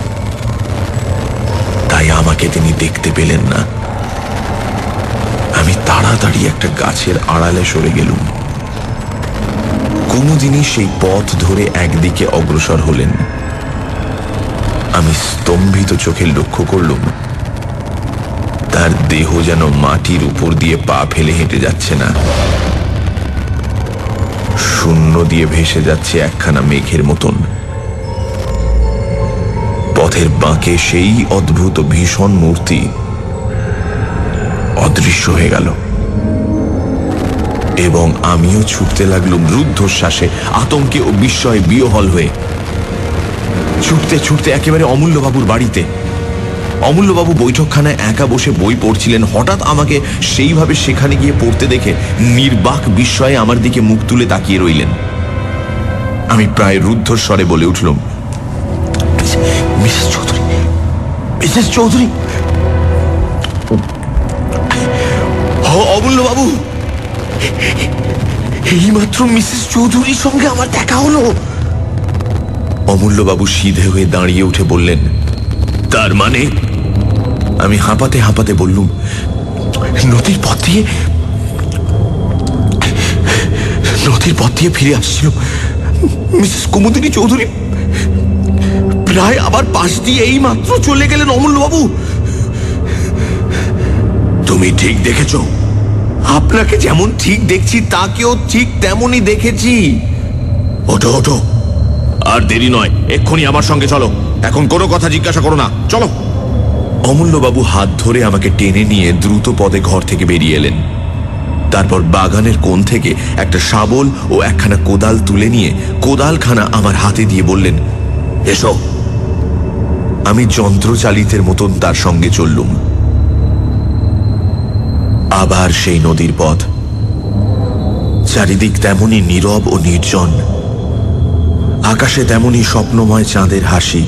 তাই আমাকে তিনি দেখতে পেলেন না। আমি তাড়াতাড়ি একটা গাছের আড়ালে সরে গেলুম। কুমুদিনী সেই পথ ধরে একদিকে অগ্রসর হলেন। আমি স্তম্ভিত চোখে লক্ষ্য করলুম তার দেহ যেন মাটির উপর দিয়ে পা ফেলে হেঁটে যাচ্ছে না, শূন্য দিয়ে ভেসে যাচ্ছে একখানা মেঘের মতন। পথের বাঁকে সেই অদ্ভুত ভীষণ মূর্তি অদৃশ্য হয়ে গেল এবং আমিও ছুটতে লাগলুম রুদ্ধশ্বাসে, আতঙ্কে ও বিস্ময়ে বিহ্বল হয়ে। ছুটতে ছুটতে একেবারে অমূল্যবাবুর বাড়িতে। অমূল্যবাবু বৈঠকখানায় একা বসে বই পড়ছিলেন। হঠাৎ আমাকে সেইভাবে সেখানে গিয়ে পড়তে দেখে নির্বাক বিস্ময়ে আমার দিকে মুখ তুলে তাকিয়ে রইলেন। আমি প্রায় রুদ্ধস্বরে বলে উঠলাম, মিসেস চৌধুরী, মিসেস চৌধুরী। অমূল্যবাবু, এইমাত্র মিসেস চৌধুরীর সঙ্গে আমার দেখা হলো। অমূল্যবাবু সিধে হয়ে দাঁড়িয়ে উঠে বললেন, তার মানে? আমি হাঁপাতে হাঁপাতে বললুম, নদীর পথ দিয়ে ফিরে আসছিল মিসেস কুমুদিনী চৌধুরী। প্রায় আবার পাশ দিয়ে এই মাত্র চলে গেলেন অমূল্যবাবু। তুমি ঠিক দেখেছ? আপনাকে যেমন ঠিক দেখছি তাকেও ঠিক তেমনই দেখেছি। ওঠো ওঠো, আর দেরি নয়, এক্ষুনি আমার সঙ্গে চলো। এখন কোনো কথা জিজ্ঞাসা করো না, চলো। অমূল্যবাবু হাত ধরে আমাকে টেনে নিয়ে দ্রুত পদে ঘর থেকে বেরিয়ে এলেন। তারপর বাগানের কোণ থেকে একটা শাবল ও একখানা কোদাল তুলে নিয়ে কোদালখানা আমার হাতে দিয়ে বললেন, এসো। আমি যন্ত্রচালিতের মতন তার সঙ্গে চললুম। আবার সেই নদীর পথ, চারিদিক তেমনি নীরব ও নির্জন, আকাশে তেমনি স্বপ্নময় চাঁদের হাসি।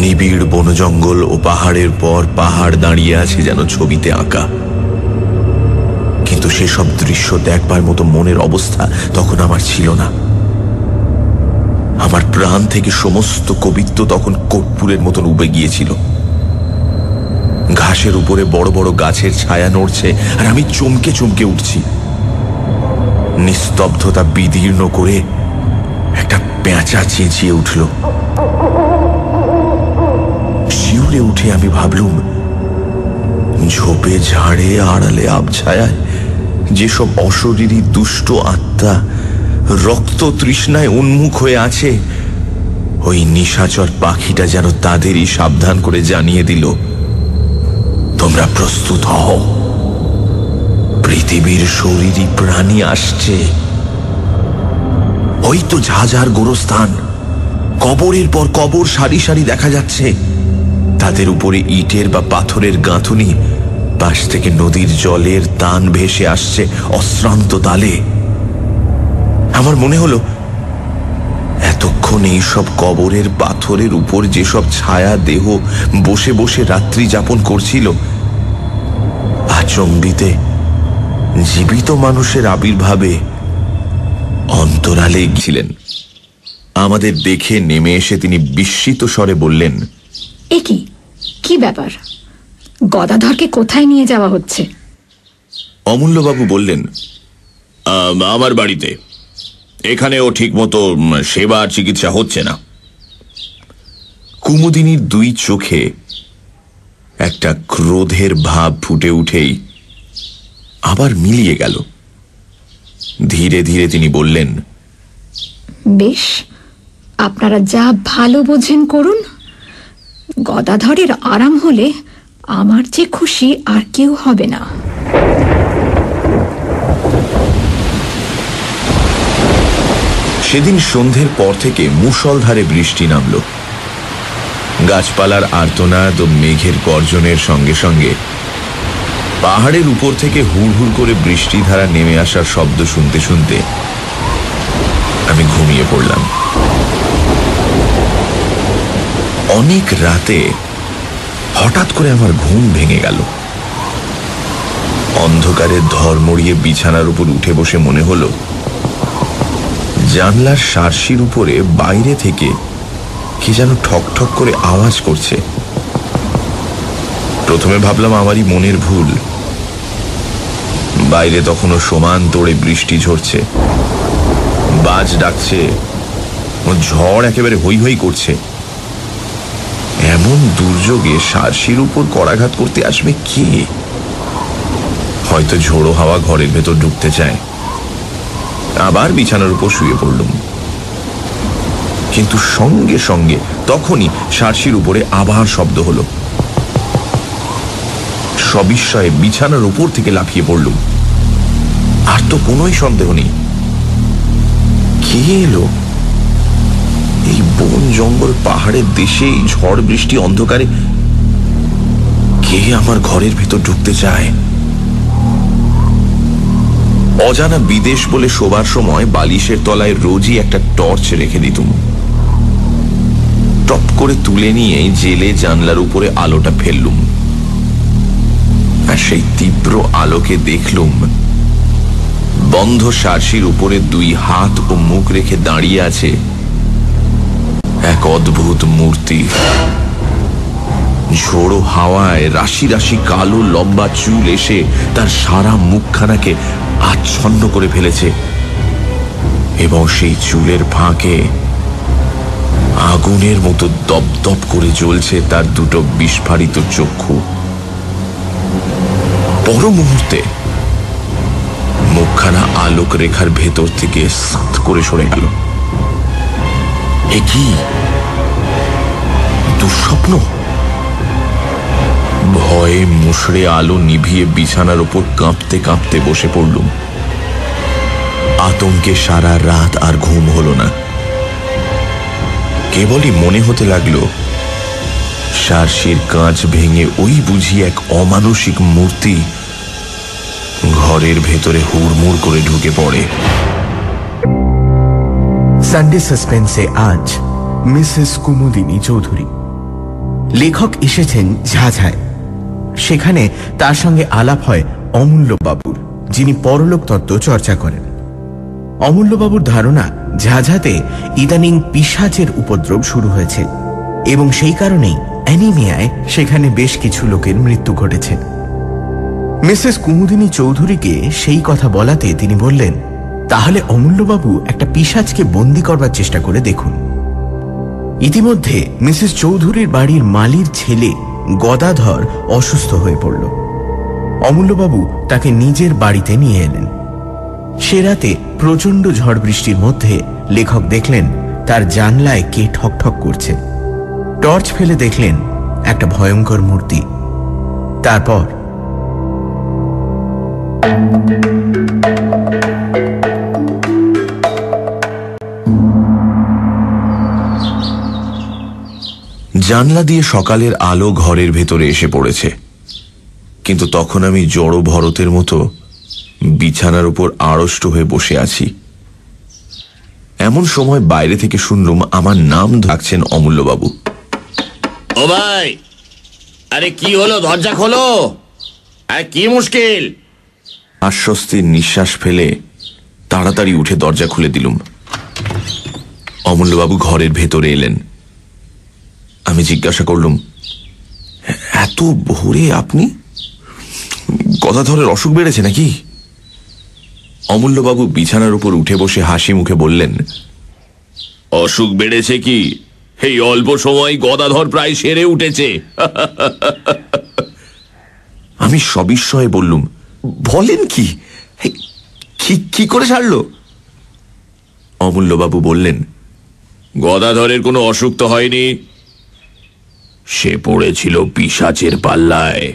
নিবিড় বনজঙ্গল ও পাহাড়ের পর পাহাড় দাঁড়িয়ে আছে যেন ছবিতে আঁকা। কিন্তু সেসব দৃশ্য দেখবার মতো মনের অবস্থা তখন আমার ছিল না। আমার প্রাণ থেকে সমস্ত কবিত্ব তখন কর্পূরের মতন উবে গিয়েছিল। ঘাসের উপরে বড় বড় গাছের ছায়া নড়ছে আর আমি চমকে চমকে উঠছি। নিস্তব্ধতা বিদীর্ণ করে একটা পেঁচা চেঁচিয়ে উঠল। শিউরে উঠে আমি ভাবলুম, ঝোপে ঝাড়ে আড়ালে আবছায়ায় যেসব অশরীরী দুষ্ট আত্মা রক্ত তৃষ্ণায় উন্মুখ হয়ে আছে, ওই নিশাচর পাখিটা যেন তাদেরই সাবধান করে জানিয়ে দিল, তোমরা প্রস্তুত হও। পৃথিবীর শরীরী প্রাণী আসছে। ওই তো ঝাঝার গোরস্থান, কবরের পর কবর সারি সারি দেখা যাচ্ছে। তাদের উপরে ইটের বা পাথরের গাঁথুনি, পাশ থেকে নদীর জলের তান ভেসে আসছে অশ্রান্ত তালে। আমার মনে হলো এতক্ষণ এইসব কবরের পাথরের উপর যেসব ছায়া দেহ বসে বসে রাত্রি যাপন করছিল, আচম্বিতে জীবিত মানুষের আবির্ভাবে অন্তরালে ছিলেন। আমাদের দেখে নেমে এসে তিনি বিস্মিত স্বরে বললেন, এ কি ব্যাপার? গদাধরকে কোথায় নিয়ে যাওয়া হচ্ছে? অমূল্যবাবু বললেন, আমার বাড়িতে। এখানেও ঠিক মতো সেবা আর চিকিৎসা হচ্ছে না। কুমুদিনীর দুই চোখে একটা ক্রোধের ভাব ফুটে উঠেই আবার মিলিয়ে গেল। ধীরে ধীরে তিনি বললেন, বেশ, আপনারা যা ভালো বোঝেন করুন। গদাধরের আরাম হলে আমার যে খুশি আর কেউ হবে না। সেদিন সন্ধ্যের পর থেকে মুষলধারে বৃষ্টি নামল। গাছপালার আর্তনাদ ও মেঘের গর্জনের সঙ্গে সঙ্গে পাহাড়ের উপর থেকে হুড় হুড় করে বৃষ্টিধারা নেমে আসার শব্দ শুনতে শুনতে আমি ঘুমিয়ে পড়লাম। অনেক রাতে হঠাৎ করে আমার ঘুম ভেঙে গেল। অন্ধকারে ধর্মড়িয়ে বিছানার উপর উঠে বসে মনে হলো জানলার শার্সির উপরে বাইরে থেকে কি যেন ঠক ঠক করে আওয়াজ করছে। প্রথমে ভাবলাম আমারই মনের ভুল। বাইরে তখনও সমান তোড়ে বৃষ্টি ঝরছে, বাজ ডাকছে ও ঝড় একেবারে হৈ হৈ করছে। এমন দুর্যোগে শার্সির উপর করাঘাত করতে আসবে কে? হয়তো ঝোড়ো হাওয়া ঘরের ভেতর ঢুকতে চায়। আবার বিছানার উপর শুয়ে পড়লুম, কিন্তু সঙ্গে সঙ্গে তখনই শার্সির উপরে আবার শব্দ হলো। সবিস্ময়ে বিছানার উপর থেকে লাফিয়ে পড়লুম। আর তো কোনোই সন্দেহ নেই, কে এলো? এই বন জঙ্গল পাহাড়ের দেশে এই ঝড় বৃষ্টি অন্ধকারে কে আমার ঘরের ভেতর ঢুকতে চায়? অজানা বিদেশ বলে শোবার সময় বালিশের তলায় রোজই একটা টর্চ রেখে দিতুম। টপ করে তুলে নিয়ে জেলে জানলার উপরে আলোটা ফেললুম, আর সেই তীব্র আলোকে দেখলুম বন্ধ শার্সির উপরে দুই হাত ও মুখ রেখে দাঁড়িয়ে আছে এক অদ্ভুত মূর্তি। ঝোড়ো হাওয়ায় রাশি রাশি কালো লম্বা চুল এসে তার সারা মুখখানাকে আচ্ছন্ন করে ফেলেছে, এবং সেই চুলের ফাঁকে আগুনের মতো দপদপ করে জ্বলছে তার দুটো বিস্ফারিত চক্ষু। পর মুহূর্তে মুখখানা আলোক রেখার ভেতর থেকে সাত করে সরে গেল। এ কি দুঃস্বপ্ন? ভয়ে মুষড়ে আলো নিভিয়ে বিছানার উপর কাঁপতে কাঁপতে বসে পড়লুম। আতঙ্কে সারা রাত আর ঘুম হলো না। কেবলই মনে হতে লাগলো শার্সির কাঁচ ভেঙে ওই বুঝি এক অমানসিক মূর্তি ঘরের ভেতরে হুড়মুড় করে ঢুকে পড়ে। সানডে সাসপেন্সে আজ মিসেস কুমুদিনী চৌধুরী। লেখক এসেছেন ঝাঝায়। সেখানে তার সঙ্গে আলাপ হয় অমূল্যবাবুর, যিনি পরলোক তত্ত্ব চর্চা করেন। অমূল্যবাবুর ধারণা ঝাঝাতে ইদানিং পিশাচের উপদ্রব শুরু হয়েছে, এবং সেই কারণেই অ্যানিমিয়ায় সেখানে বেশ কিছু লোকের মৃত্যু ঘটেছে। মিসেস কুমুদিনী চৌধুরীকে সেই কথা বলাতে তিনি বললেন, তাহলে অমূল্যবাবু একটা পিশাচকে বন্দি করবার চেষ্টা করে দেখুন। ইতিমধ্যে মিসেস চৌধুরীর বাড়ির মালির ছেলে গদাধর অসুস্থ হয়ে পড়ল। অমূল্যবাবু তাকে নিজের বাড়িতে নিয়ে এলেন। সে রাতে প্রচণ্ড ঝড় বৃষ্টির মধ্যে লেখক দেখলেন তার জানলায় কে ঠক ঠক করছে। টর্চ ফেলে দেখলেন একটা ভয়ঙ্কর মূর্তি। তারপর জানলা দিয়ে সকালের আলো ঘরের ভেতরে এসে পড়েছে, কিন্তু তখন আমি জড় ভরতের মতো বিছানার উপর আড়ষ্ট হয়ে বসে আছি। এমন সময় বাইরে থেকে শুনলুম আমার নাম ডাকছেন অমূল্যবাবু। ও ভাই, আরে কি হলো, দরজা খোলো, আরে কি মুশকিল? আশ্বস্তির নিঃশ্বাস ফেলে তাড়াতাড়ি উঠে দরজা খুলে দিলুম। অমূল্যবাবু ঘরের ভেতরে এলেন। আমি জিজ্ঞাসা করলুম, এত ভোরে আপনি? গদাধরের অসুখ বেড়েছে নাকি? অমূল্যবাবু বিছানার উপর উঠে বসে হাসি মুখে বললেন, অসুখ বেড়েছে কি, এই অল্প সময় গদাধর প্রায় সেরে উঠেছে। আমি সবিস্ময়ে বললুম, বলেন কি? কি করে সারল? অমূল্যবাবু বললেন, গদাধরের কোনো অসুখ তো হয়নি, সে পড়েছিল পিশাচের পাল্লায়।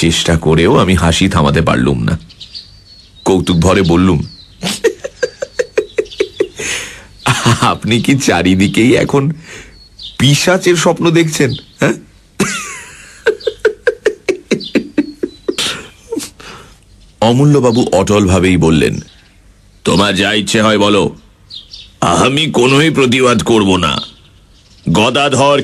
চেষ্টা করেও আমি হাসি থামাতে পারলুম না। কৌতুক ভরে বললুম, আপনি কি চারিদিকেই এখন পিশাচের স্বপ্ন দেখছেন? হ্যাঁ? অমূল্যবাবু অটলভাবেই বললেন, তোমার যা ইচ্ছে হয় বলো, আমি কোনোই প্রতিবাদ করব না। গদাধর